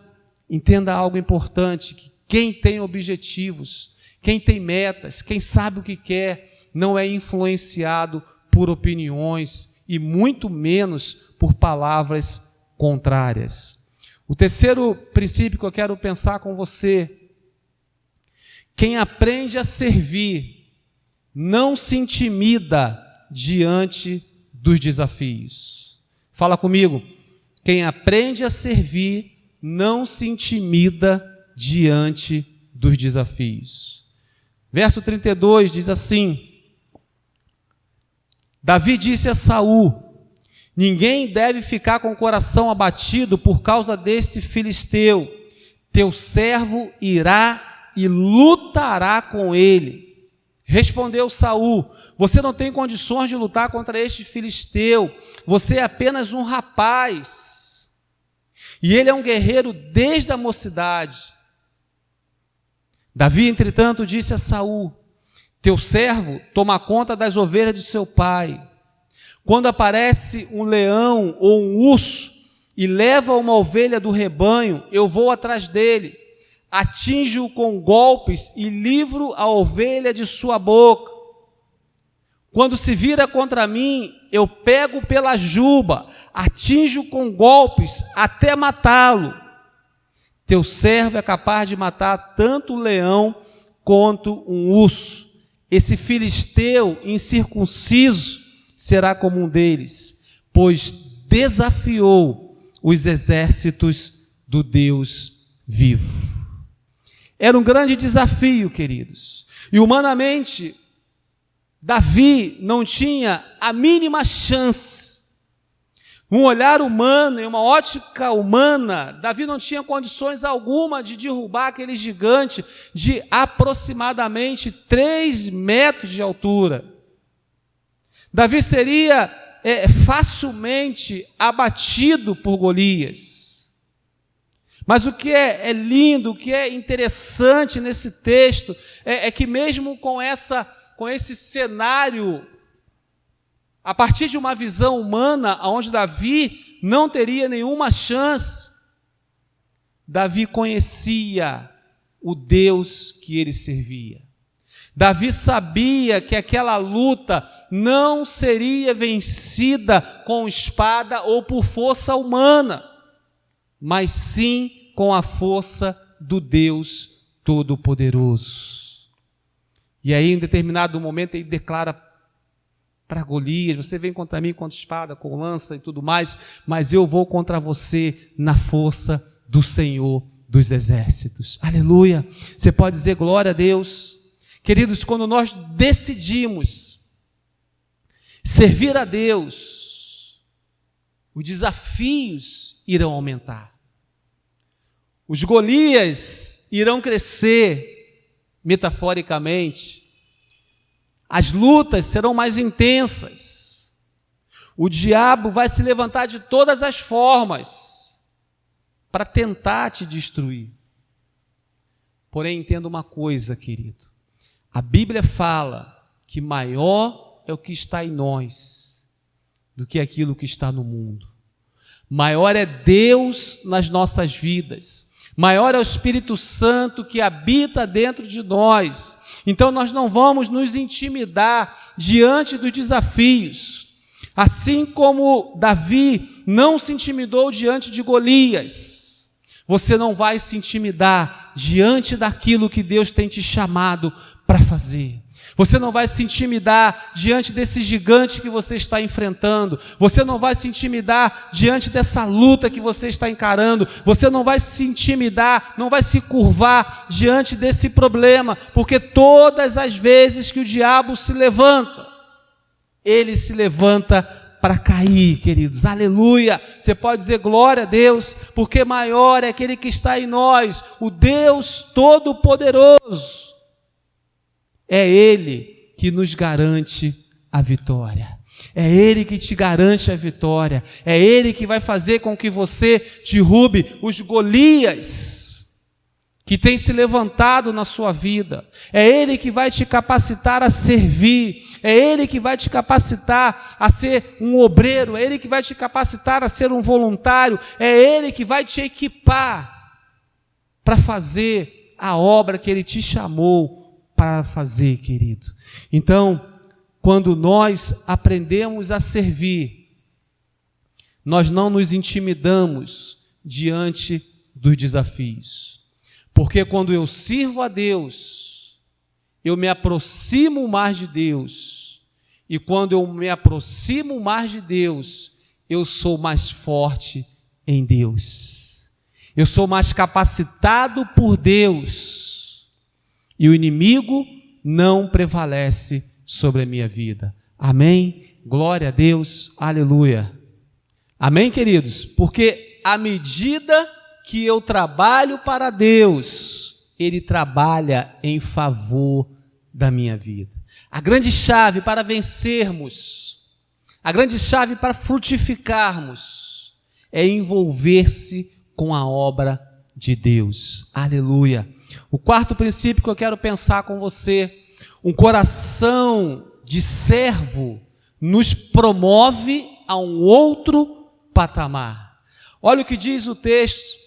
entenda algo importante, que quem tem objetivos, quem tem metas, quem sabe o que quer, não é influenciado por opiniões e muito menos por palavras contrárias. O terceiro princípio que eu quero pensar com você: quem aprende a servir não se intimida diante dos desafios. Fala comigo. Quem aprende a servir não se intimida diante dos desafios. Verso 32 diz assim: Davi disse a Saul: ninguém deve ficar com o coração abatido por causa desse filisteu. Teu servo irá e lutará com ele. Respondeu Saul: você não tem condições de lutar contra este filisteu. Você é apenas um rapaz. E ele é um guerreiro desde a mocidade. Davi, entretanto, disse a Saul: teu servo toma conta das ovelhas de seu pai. Quando aparece um leão ou um urso e leva uma ovelha do rebanho, eu vou atrás dele, atinjo-o com golpes e livro a ovelha de sua boca. Quando se vira contra mim, eu pego pela juba, atinjo com golpes até matá-lo. Teu servo é capaz de matar tanto o leão quanto um urso. Esse filisteu incircunciso será como um deles, pois desafiou os exércitos do Deus vivo. Era um grande desafio, queridos. E humanamente, Davi não tinha a mínima chance. Um olhar humano e uma ótica humana, Davi não tinha condições alguma de derrubar aquele gigante de aproximadamente 3 metros de altura. Davi seria facilmente abatido por Golias. Mas o que é lindo, o que é interessante nesse texto, é que mesmo com esse cenário, a partir de uma visão humana, onde Davi não teria nenhuma chance, Davi conhecia o Deus que ele servia. Davi sabia que aquela luta não seria vencida com espada ou por força humana, mas sim com a força do Deus Todo-Poderoso. E aí, em determinado momento, ele declara para Golias: você vem contra mim com espada, com lança e tudo mais, mas eu vou contra você na força do Senhor dos Exércitos. Aleluia! Você pode dizer glória a Deus. Queridos, quando nós decidimos servir a Deus, os desafios irão aumentar. Os Golias irão crescer, metaforicamente. As lutas serão mais intensas. O diabo vai se levantar de todas as formas para tentar te destruir. Porém, entenda uma coisa, querido. A Bíblia fala que maior é o que está em nós do que aquilo que está no mundo. Maior é Deus nas nossas vidas. Maior é o Espírito Santo que habita dentro de nós. Então nós não vamos nos intimidar diante dos desafios. Assim como Davi não se intimidou diante de Golias. você não vai se intimidar diante daquilo que Deus tem te chamado para fazer. Você não vai se intimidar diante desse gigante que você está enfrentando. Você não vai se intimidar diante dessa luta que você está encarando. Você não vai se intimidar, não vai se curvar diante desse problema, porque todas as vezes que o diabo se levanta, ele se levanta para cair, queridos. Aleluia! Você pode dizer glória a Deus, porque maior é aquele que está em nós, o Deus Todo-Poderoso. É Ele que nos garante a vitória. É Ele que te garante a vitória. É Ele que vai fazer com que você derrube os Golias que tem se levantado na sua vida. É Ele que vai te capacitar a servir. É Ele que vai te capacitar a ser um obreiro. É Ele que vai te capacitar a ser um voluntário. É Ele que vai te equipar para fazer a obra que Ele te chamou para fazer, querido. Então, quando nós aprendemos a servir, nós não nos intimidamos diante dos desafios. Porque quando eu sirvo a Deus, eu me aproximo mais de Deus. E quando eu me aproximo mais de Deus, eu sou mais forte em Deus. Eu sou mais capacitado por Deus. E o inimigo não prevalece sobre a minha vida. Amém? Glória a Deus. Aleluia. Amém, queridos? Porque à medida que eu trabalho para Deus, Ele trabalha em favor da minha vida. A grande chave para vencermos, a grande chave para frutificarmos, é envolver-se com a obra de Deus. Aleluia. O quarto princípio que eu quero pensar com você: um coração de servo nos promove a um outro patamar. Olha o que diz o texto,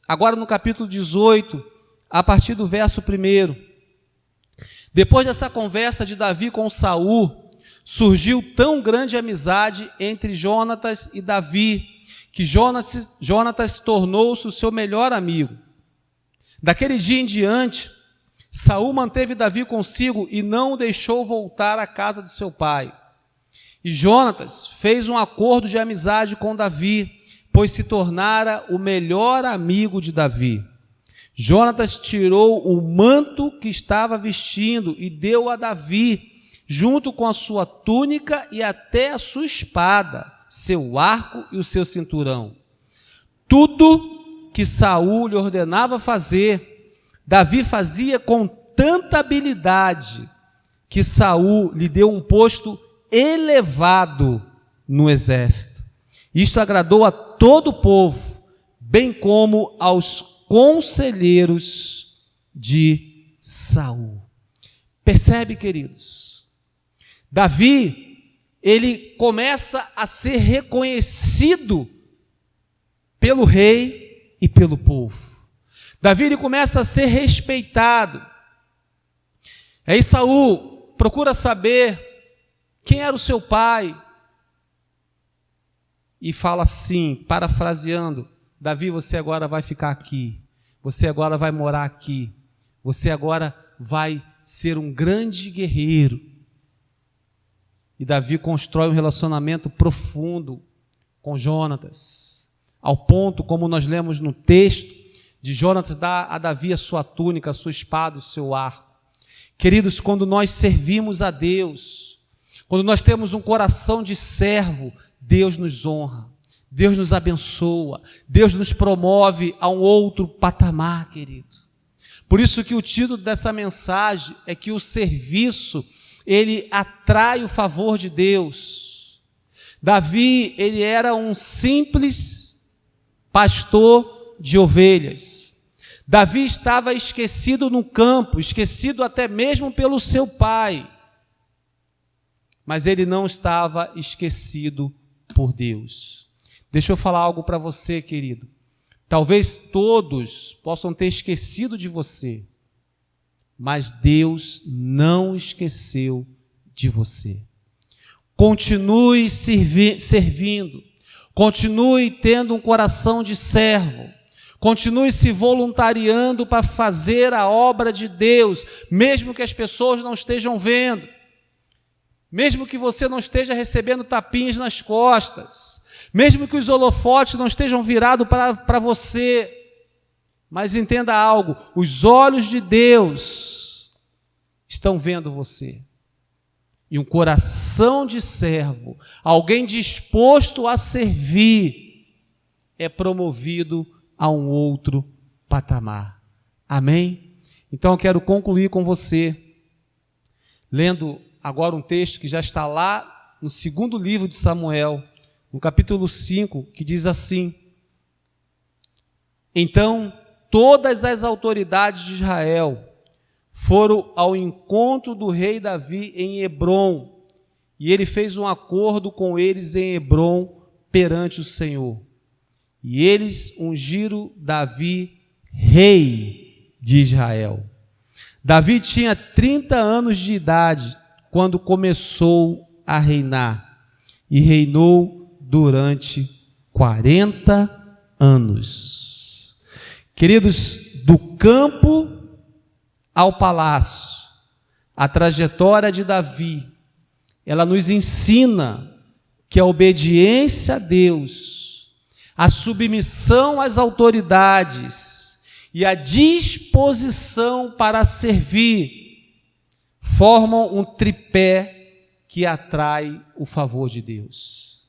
agora no capítulo 18, a partir do verso 1. Depois dessa conversa de Davi com Saul, surgiu tão grande amizade entre Jonatas e Davi, que Jonatas tornou-se o seu melhor amigo. Daquele dia em diante, Saul manteve Davi consigo e não o deixou voltar à casa de seu pai. E Jonatas fez um acordo de amizade com Davi, pois se tornara o melhor amigo de Davi. Jonatas tirou o manto que estava vestindo e deu a Davi, junto com a sua túnica e até a sua espada, seu arco e o seu cinturão. Tudo que Saul lhe ordenava fazer, Davi fazia com tanta habilidade que Saul lhe deu um posto elevado no exército. Isto agradou a todo o povo, bem como aos conselheiros de Saul. Percebe, queridos? Davi, ele começa a ser reconhecido pelo rei e pelo povo. Davi, ele começa a ser respeitado. Aí Saul procura saber quem era o seu pai e fala assim, parafraseando: Davi, você agora vai ficar aqui, você agora vai morar aqui, você agora vai ser um grande guerreiro. E Davi constrói um relacionamento profundo com Jonatas, ao ponto, como nós lemos no texto, de Jonatas dar a Davi a sua túnica, a sua espada, o seu arco. Queridos, quando nós servimos a Deus, quando nós temos um coração de servo, Deus nos honra, Deus nos abençoa, Deus nos promove a um outro patamar, querido. Por isso que o título dessa mensagem é que o serviço, ele atrai o favor de Deus. Davi, ele era um simples pastor de ovelhas. Davi estava esquecido no campo, esquecido até mesmo pelo seu pai. Mas ele não estava esquecido por Deus. Deixa eu falar algo para você, querido. Talvez todos possam ter esquecido de você, mas Deus não esqueceu de você. Continue servindo, continue tendo um coração de servo, Continue se voluntariando para fazer a obra de Deus, mesmo que as pessoas não estejam vendo, mesmo que você não esteja recebendo tapinhas nas costas, mesmo que os holofotes não estejam virados para você. Mas entenda algo, os olhos de Deus estão vendo você. E um coração de servo, alguém disposto a servir, é promovido a um outro patamar. Amém? Então eu quero concluir com você, lendo agora um texto que já está lá no segundo livro de Samuel, no capítulo 5, que diz assim: Então todas as autoridades de Israel foram ao encontro do rei Davi em Hebrom, e ele fez um acordo com eles em Hebrom perante o Senhor. E eles ungiram Davi rei de Israel. Davi tinha 30 anos de idade quando começou a reinar, e reinou durante 40 anos. Queridos, do campo ao palácio, a trajetória de Davi, ela nos ensina que a obediência a Deus, a submissão às autoridades e a disposição para servir formam um tripé que atrai o favor de Deus.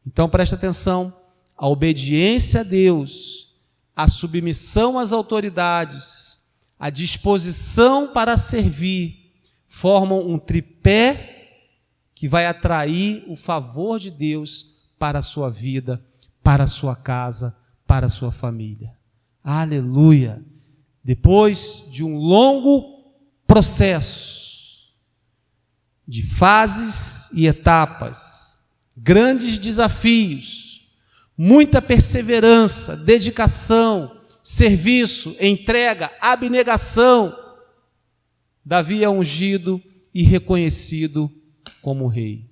Então presta atenção, a obediência a Deus, a submissão às autoridades, a disposição para servir, formam um tripé que vai atrair o favor de Deus para a sua vida, para a sua casa, para a sua família. Aleluia! Depois de um longo processo, de fases e etapas, grandes desafios, muita perseverança, dedicação, serviço, entrega, abnegação, Davi é ungido e reconhecido como rei.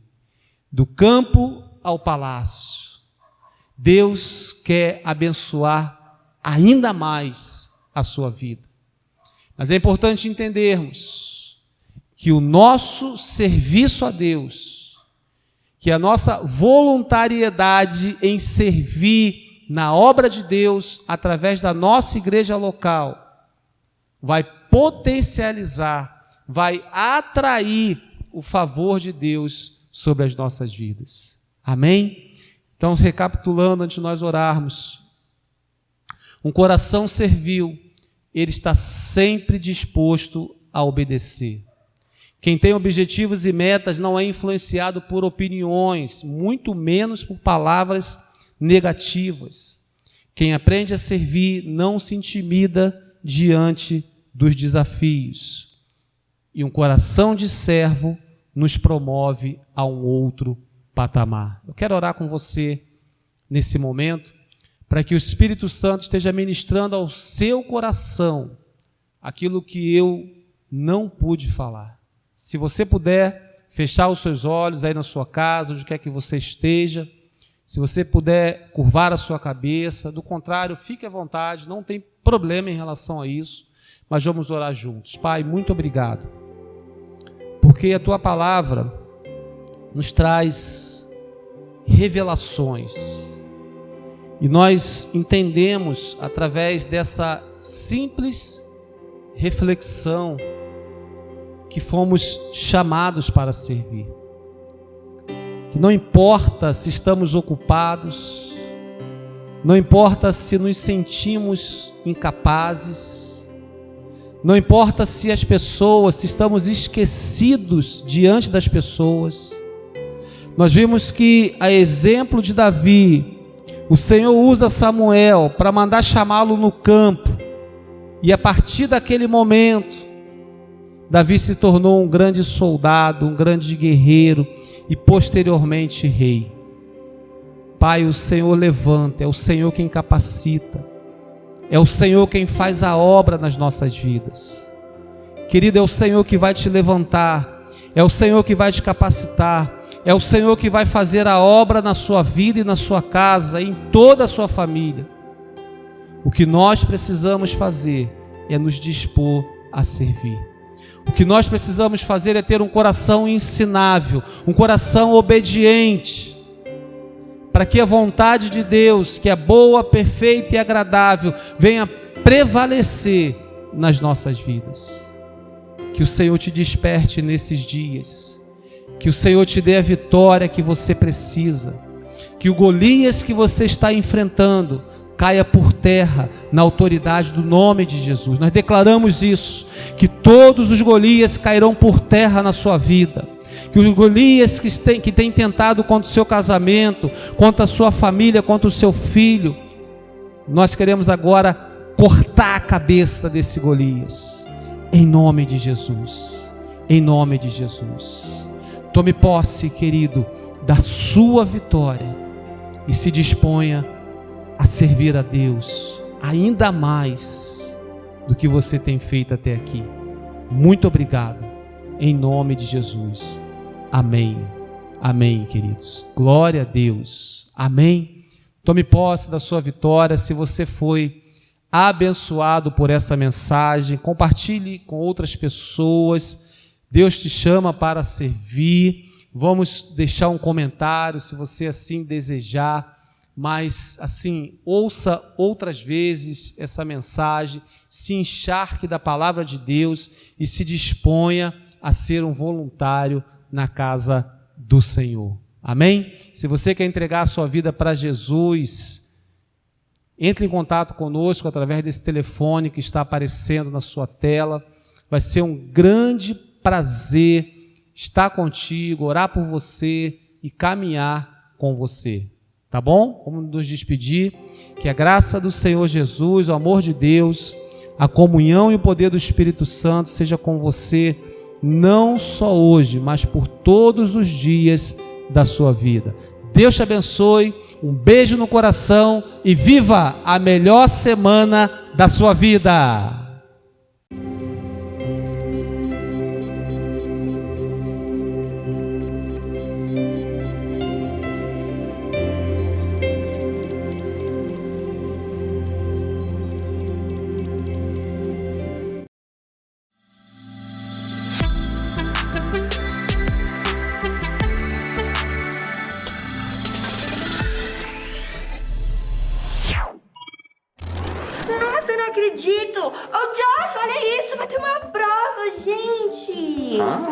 Do campo ao palácio, Deus quer abençoar ainda mais a sua vida. Mas é importante entendermos que o nosso serviço a Deus, que a nossa voluntariedade em servir na obra de Deus, através da nossa igreja local, vai potencializar, vai atrair o favor de Deus sobre as nossas vidas. Amém? Então, recapitulando, antes de nós orarmos, um coração servil, ele está sempre disposto a obedecer. Quem tem objetivos e metas não é influenciado por opiniões, muito menos por palavras negativas. Quem aprende a servir não se intimida diante dos desafios. E um coração de servo nos promove a um outro patamar. Eu quero orar com você nesse momento, para que o Espírito Santo esteja ministrando ao seu coração aquilo que eu não pude falar. Se você puder fechar os seus olhos aí na sua casa, onde quer que você esteja, se você puder curvar a sua cabeça, do contrário, fique à vontade, não tem problema em relação a isso, mas vamos orar juntos. Pai, muito obrigado, porque a Tua palavra nos traz revelações, e nós entendemos, através dessa simples reflexão, que fomos chamados para servir. Que não importa se estamos ocupados, não importa se nos sentimos incapazes, não importa se as pessoas, se estamos esquecidos diante das pessoas. Nós vimos que, a exemplo de Davi, o Senhor usa Samuel para mandar chamá-lo no campo, e a partir daquele momento, Davi se tornou um grande soldado, um grande guerreiro e posteriormente rei. Pai, o Senhor levanta, é o Senhor quem capacita, é o Senhor quem faz a obra nas nossas vidas. Querido, é o Senhor que vai te levantar, é o Senhor que vai te capacitar, é o Senhor que vai fazer a obra na sua vida e na sua casa, em toda a sua família. O que nós precisamos fazer é nos dispor a servir. O que nós precisamos fazer é ter um coração ensinável, um coração obediente, para que a vontade de Deus, que é boa, perfeita e agradável, venha prevalecer nas nossas vidas. Que o Senhor te desperte nesses dias, que o Senhor te dê a vitória que você precisa, que o Golias que você está enfrentando caia por terra na autoridade do nome de Jesus. Nós declaramos isso, que todos os Golias cairão por terra na sua vida, que os Golias que têm tentado contra o seu casamento, contra a sua família, contra o seu filho, nós queremos agora cortar a cabeça desse Golias, em nome de Jesus, em nome de Jesus. Tome posse, querido, da sua vitória e se disponha a servir a Deus ainda mais do que você tem feito até aqui. Muito obrigado, em nome de Jesus. Amém. Amém, queridos. Glória a Deus. Amém. Tome posse da sua vitória. Se você foi abençoado por essa mensagem, compartilhe com outras pessoas. Deus te chama para servir. Vamos deixar um comentário, se você assim desejar, mas assim, ouça outras vezes essa mensagem, se encharque da palavra de Deus e se disponha a ser um voluntário na casa do Senhor. Amém? Se você quer entregar a sua vida para Jesus, entre em contato conosco através desse telefone que está aparecendo na sua tela. Vai ser um grande prazer estar contigo, orar por você e caminhar com você. Tá bom? Vamos nos despedir. Que a graça do Senhor Jesus, o amor de Deus, a comunhão e o poder do Espírito Santo seja com você, não só hoje, mas por todos os dias da sua vida. Deus te abençoe, um beijo no coração e viva a melhor semana da sua vida. Nossa, eu não acredito! Ô, Josh, olha isso! Vai ter uma prova, gente! Ai!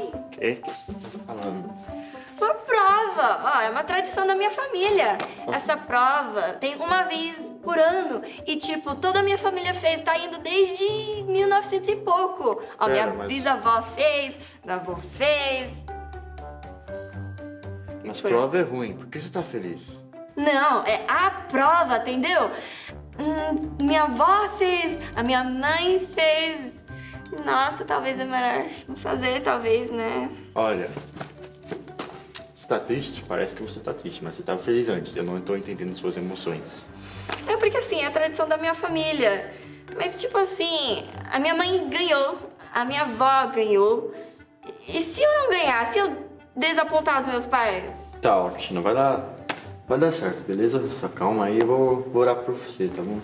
O que você tá falando? Uma prova! Ó, é uma tradição da minha família. Essa prova tem uma vez por ano. E, tipo, toda a minha família fez. Tá indo desde 1900 e pouco. Ó, minha bisavó fez, meu avô fez. Mas prova é ruim. Por que você tá feliz? Não, é a prova, entendeu? Minha avó fez, a minha mãe fez. Nossa, talvez é melhor não fazer, talvez, né? Olha, você tá triste? Parece que você tá triste, mas você tava feliz antes. Eu não tô entendendo suas emoções. É porque, assim, é a tradição da minha família. Mas, tipo assim, a minha mãe ganhou, a minha avó ganhou. E se eu não ganhar, se eu desapontar os meus pais? Tá ótimo, vai dar certo, beleza? Só calma aí, eu vou orar por você, tá bom?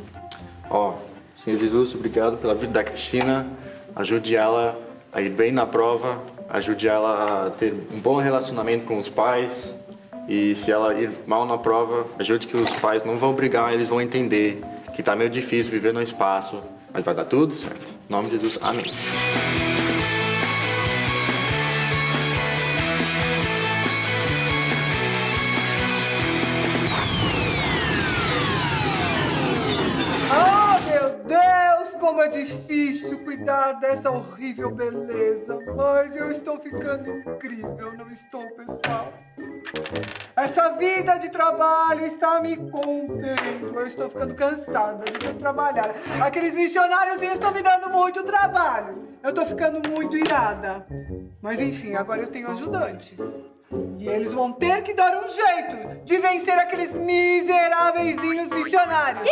Ó, Senhor Jesus, obrigado pela vida da Cristina. Ajude ela a ir bem na prova, ajude ela a ter um bom relacionamento com os pais. E se ela ir mal na prova, ajude que os pais não vão brigar, eles vão entender que tá meio difícil viver no espaço, mas vai dar tudo certo. Em nome de Jesus, amém. Como é difícil cuidar dessa horrível beleza, mas eu estou ficando incrível, não estou, pessoal? Essa vida de trabalho está me comendo, eu estou ficando cansada de tanto trabalhar. Aqueles missionários estão me dando muito trabalho, eu estou ficando muito irada. Mas enfim, agora eu tenho ajudantes. E eles vão ter que dar um jeito de vencer aqueles miserávelzinhos missionários.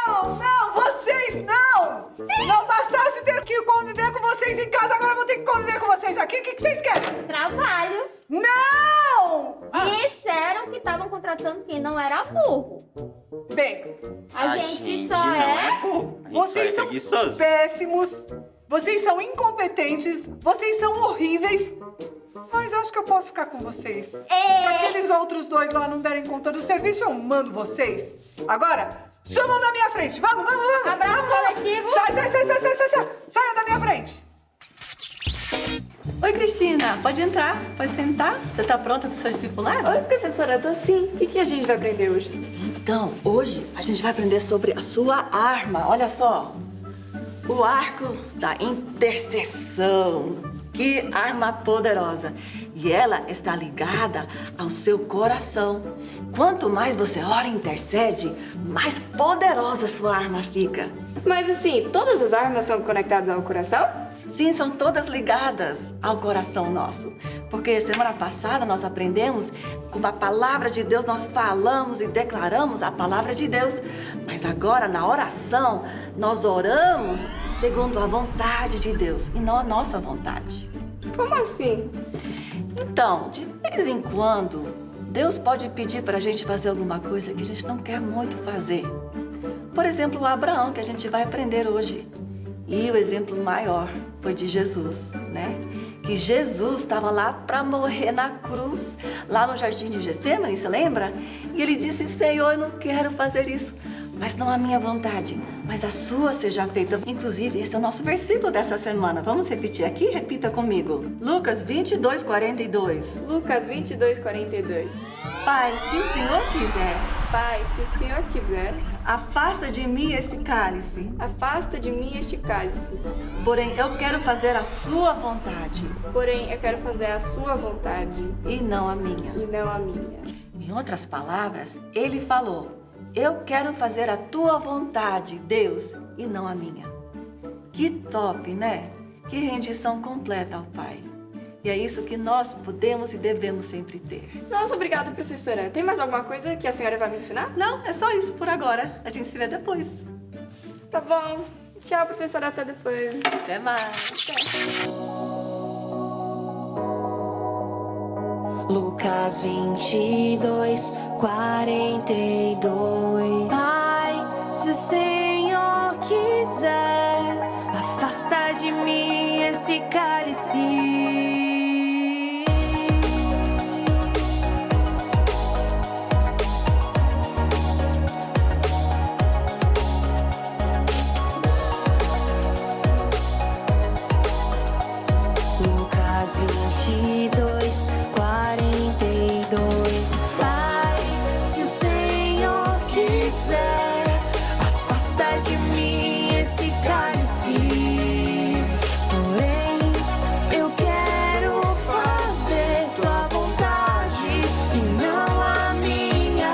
Não, vocês não! Sim. Não bastasse ter que conviver com vocês em casa, agora eu vou ter que conviver com vocês aqui. O que vocês querem? Trabalho. Não! Disseram que estavam contratando quem não era burro. Bem, A gente só é... burro. A gente vocês só é são preguiçoso. péssimos, vocês são incompetentes, vocês são horríveis. Mas acho que eu posso ficar com vocês. Se aqueles outros dois lá não derem conta do serviço, eu mando vocês. Agora, sumam da minha frente. Vamos, vamos, vamos. Abraço Vamos. coletivo. Sai. Saiam da minha frente. Oi, Cristina, pode entrar, pode sentar. Você tá pronta para o seu discipulado? Oi, professora, tô sim. O que a gente vai aprender hoje? Então, hoje a gente vai aprender sobre a sua arma. Olha só, o arco da intercessão. Que arma poderosa! E ela está ligada ao seu coração. Quanto mais você ora e intercede, mais poderosa sua arma fica. Mas assim, todas as armas são conectadas ao coração? Sim, são todas ligadas ao coração nosso. Porque semana passada nós aprendemos com a palavra de Deus, nós falamos e declaramos a palavra de Deus. Mas agora, na oração, nós oramos segundo a vontade de Deus e não a nossa vontade. Como assim? Então, de vez em quando, Deus pode pedir para a gente fazer alguma coisa que a gente não quer muito fazer. Por exemplo, o Abraão, que a gente vai aprender hoje. E o exemplo maior foi de Jesus, né? Que Jesus estava lá para morrer na cruz, lá no jardim de Getsemane, você lembra? E ele disse, Senhor, eu não quero fazer isso, mas não a minha vontade, mas a sua seja feita. Inclusive, esse é o nosso versículo dessa semana. Vamos repetir aqui? Repita comigo. Lucas 22, 42. Lucas 22, 42. Pai, se o Senhor quiser, Pai, se o Senhor quiser, afasta de mim esse cálice. afasta de mim este cálice. Porém, eu quero fazer a sua vontade Porém, eu quero fazer a sua vontade e não a minha. e não a minha. Em outras palavras, ele falou, eu quero fazer a tua vontade, Deus, e não a minha. Que top, né? Que rendição completa ao Pai. E é isso que nós podemos e devemos sempre ter. Nossa, obrigada, professora. Tem mais alguma coisa que a senhora vai me ensinar? Não, é só isso por agora. A gente se vê depois. Tá bom. Tchau, professora. Até depois. Até mais. Lucas 22, 42. Pai, se o Senhor quiser, afasta de mim esse cálice. Lucas 22, 42. Pai, se o Senhor quiser, afasta de mim esse cálice. Porém, eu quero fazer tua vontade e não a minha.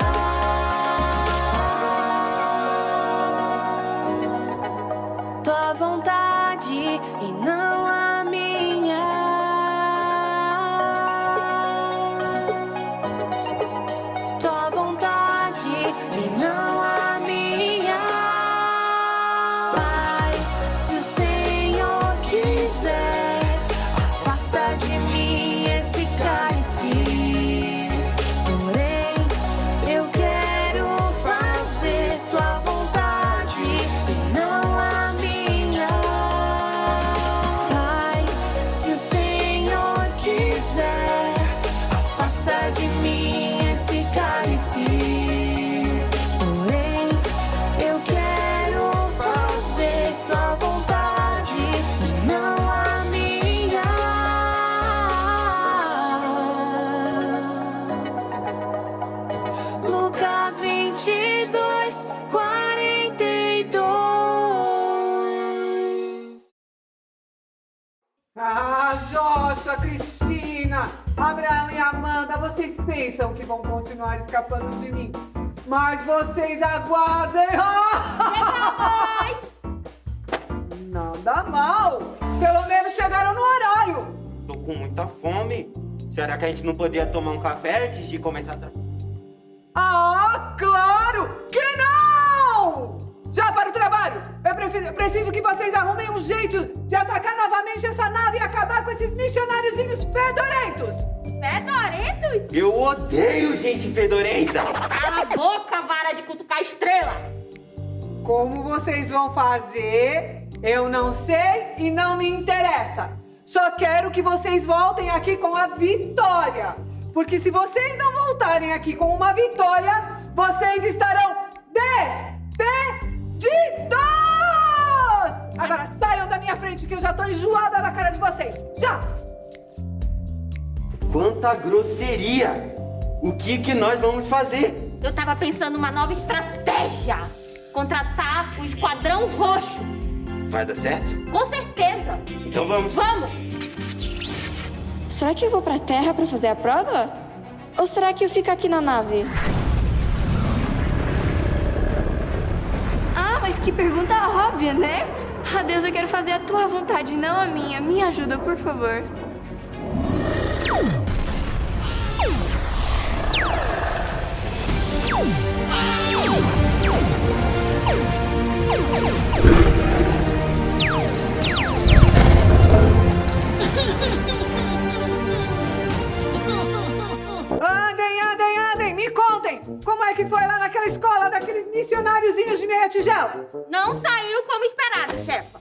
Tua vontade e não a minha. Tua vontade e não a minha. Pai, se o Senhor quiser, afasta de mim esse cálice. Porém, eu quero fazer tua vontade e não a minha. Pai, se o Senhor quiser, afasta de mim esse cálice. Porém, eu quero fazer tua vontade e não a minha. Lucas 22, 42. Ah, Joshua, Cristina, Abraão e Amanda, vocês pensam que vão continuar escapando de mim, mas vocês aguardem. Nada mal, pelo menos chegaram no horário. Tô com muita fome. Será que a gente não poderia tomar um café antes de começar a trabalhar? Ah, claro que não! Já para o trabalho! Eu preciso que vocês arrumem um jeito de atacar novamente essa nave e acabar com esses missionáriozinhos fedorentos! Fedorentos? Eu odeio gente fedorenta! Cala a boca, vara de cutucar estrela! Como vocês vão fazer, eu não sei e não me interessa. Só quero que vocês voltem aqui com a vitória. Porque se vocês não voltarem aqui com uma vitória, vocês estarão despedidos! Agora saiam da minha frente que eu já tô enjoada da cara de vocês. Já! Quanta grosseria! O que nós vamos fazer? Eu tava pensando numa nova estratégia. Contratar o Esquadrão Roxo. Vai dar certo? Com certeza. Então vamos. Vamos! Será que eu vou pra Terra pra fazer a prova? Ou será que eu fico aqui na nave? Ah, mas que pergunta óbvia, né? Ah, Deus, eu quero fazer a tua vontade, não a minha. Me ajuda, por favor. Andem, me contem! Como é que foi lá naquela escola daqueles missionáriozinhos de meia tigela? Não saiu como esperado, chefa.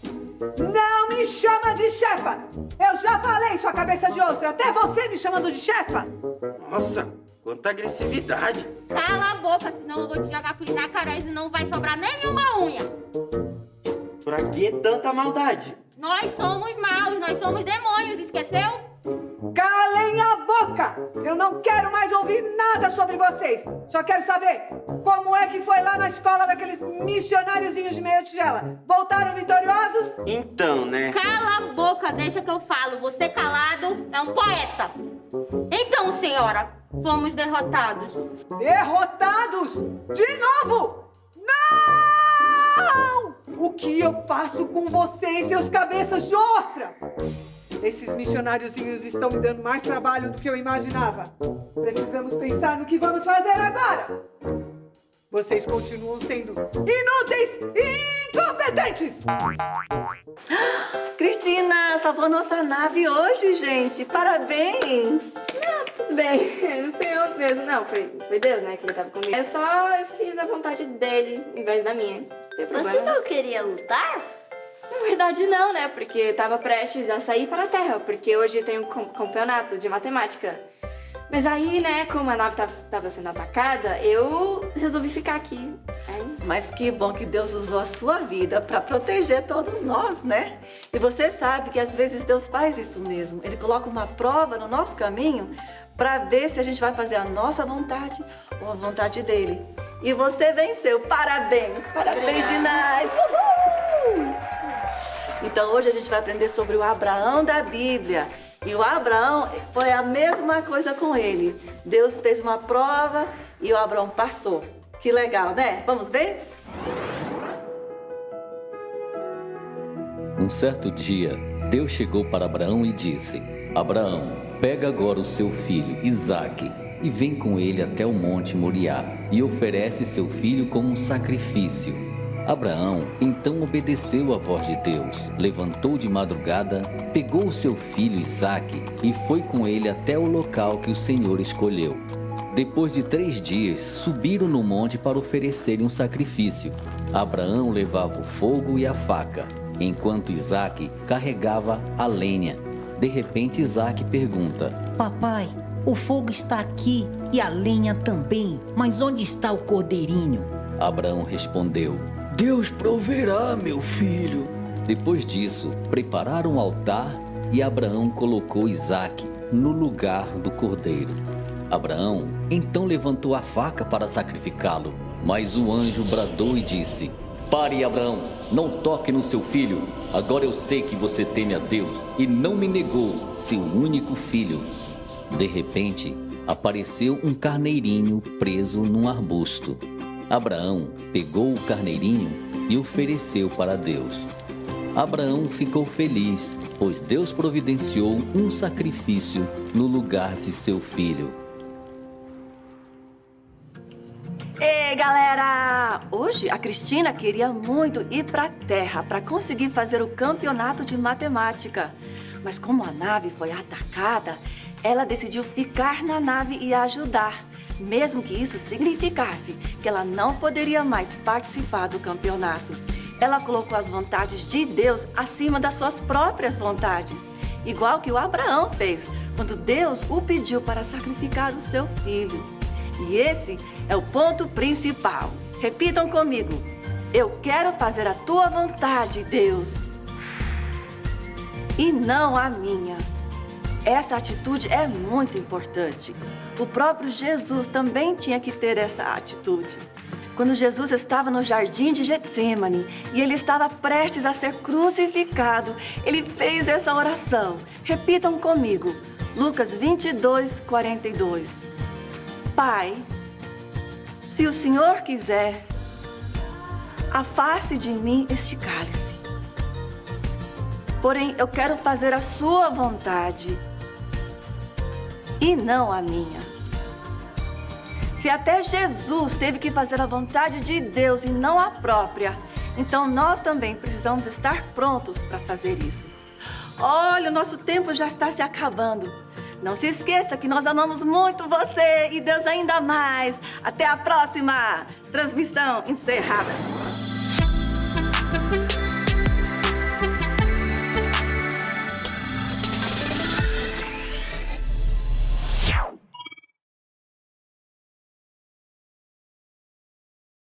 Não me chama de chefa! Eu já falei, sua cabeça de ostra, até você me chamando de chefa! Nossa, quanta agressividade! Cala a boca, senão eu vou te jogar pros jacarés e não vai sobrar nenhuma unha. Pra que tanta maldade? Nós somos maus, nós somos demônios, esqueceu? Calem a boca! Eu não quero mais ouvir nada sobre vocês! Só quero saber como é que foi lá na escola daqueles missionáriozinhos de meia tigela. Voltaram vitoriosos? Então, né? Cala a boca, deixa que eu falo. Você calado é um poeta. Então, senhora, fomos derrotados. Derrotados? De novo? Não! O que eu faço com vocês, seus cabeças de ostra? Esses missionáriozinhos estão me dando mais trabalho do que eu imaginava. Precisamos pensar no que vamos fazer agora. Vocês continuam sendo inúteis e incompetentes! Cristina, salvou nossa nave hoje, gente. Parabéns! Não, tudo bem. Não fui eu mesmo, não. Foi Deus, né, que ele tava comigo. Eu fiz a vontade dele em vez da minha. Não tem problema. Você não queria lutar? Na verdade, não, né? Porque eu tava prestes a sair para a Terra. Porque hoje tem um campeonato de matemática. Mas aí, né, como a nave tava sendo atacada, eu resolvi ficar aqui. Mas que bom que Deus usou a sua vida para proteger todos nós, né? E você sabe que às vezes Deus faz isso mesmo. Ele coloca uma prova no nosso caminho para ver se a gente vai fazer a nossa vontade ou a vontade dele. E você venceu. Parabéns! Parabéns demais! Uhul! Então hoje a gente vai aprender sobre o Abraão da Bíblia. E o Abraão foi a mesma coisa com ele. Deus fez uma prova e o Abraão passou. Que legal, né? Vamos ver? Um certo dia, Deus chegou para Abraão e disse: Abraão, pega agora o seu filho, Isaque, e vem com ele até o monte Moriá, e oferece seu filho como um sacrifício. Abraão então obedeceu à voz de Deus, levantou de madrugada, pegou o seu filho Isaque e foi com ele até o local que o Senhor escolheu. Depois de 3 dias, subiram no monte para oferecerem um sacrifício. Abraão levava o fogo e a faca, enquanto Isaque carregava a lenha. De repente, Isaque pergunta: Papai, o fogo está aqui e a lenha também, mas onde está o cordeirinho? Abraão respondeu: Deus proverá, meu filho. Depois disso, prepararam um altar e Abraão colocou Isaque no lugar do cordeiro. Abraão então levantou a faca para sacrificá-lo, mas o anjo bradou e disse: Pare, Abraão, não toque no seu filho. Agora eu sei que você teme a Deus e não me negou seu único filho. De repente, apareceu um carneirinho preso num arbusto. Abraão pegou o carneirinho e ofereceu para Deus. Abraão ficou feliz, pois Deus providenciou um sacrifício no lugar de seu filho. Ei, galera! Hoje a Cristina queria muito ir para a Terra para conseguir fazer o campeonato de matemática. Mas como a nave foi atacada, ela decidiu ficar na nave e ajudar, mesmo que isso significasse que ela não poderia mais participar do campeonato. Ela colocou as vontades de Deus acima das suas próprias vontades, igual que o Abraão fez quando Deus o pediu para sacrificar o seu filho. E esse é o ponto principal. Repitam comigo: eu quero fazer a tua vontade, Deus, e não a minha. Essa atitude é muito importante. O próprio Jesus também tinha que ter essa atitude. Quando Jesus estava no jardim de Getsêmani e ele estava prestes a ser crucificado, ele fez essa oração. Repitam comigo. Lucas 22, 42. Pai, se o Senhor quiser, afaste de mim este cálice. Porém, eu quero fazer a sua vontade e não a minha. Se até Jesus teve que fazer a vontade de Deus e não a própria, então nós também precisamos estar prontos para fazer isso. Olha, o nosso tempo já está se acabando. Não se esqueça que nós amamos muito você e Deus ainda mais. Até a próxima! Transmissão encerrada.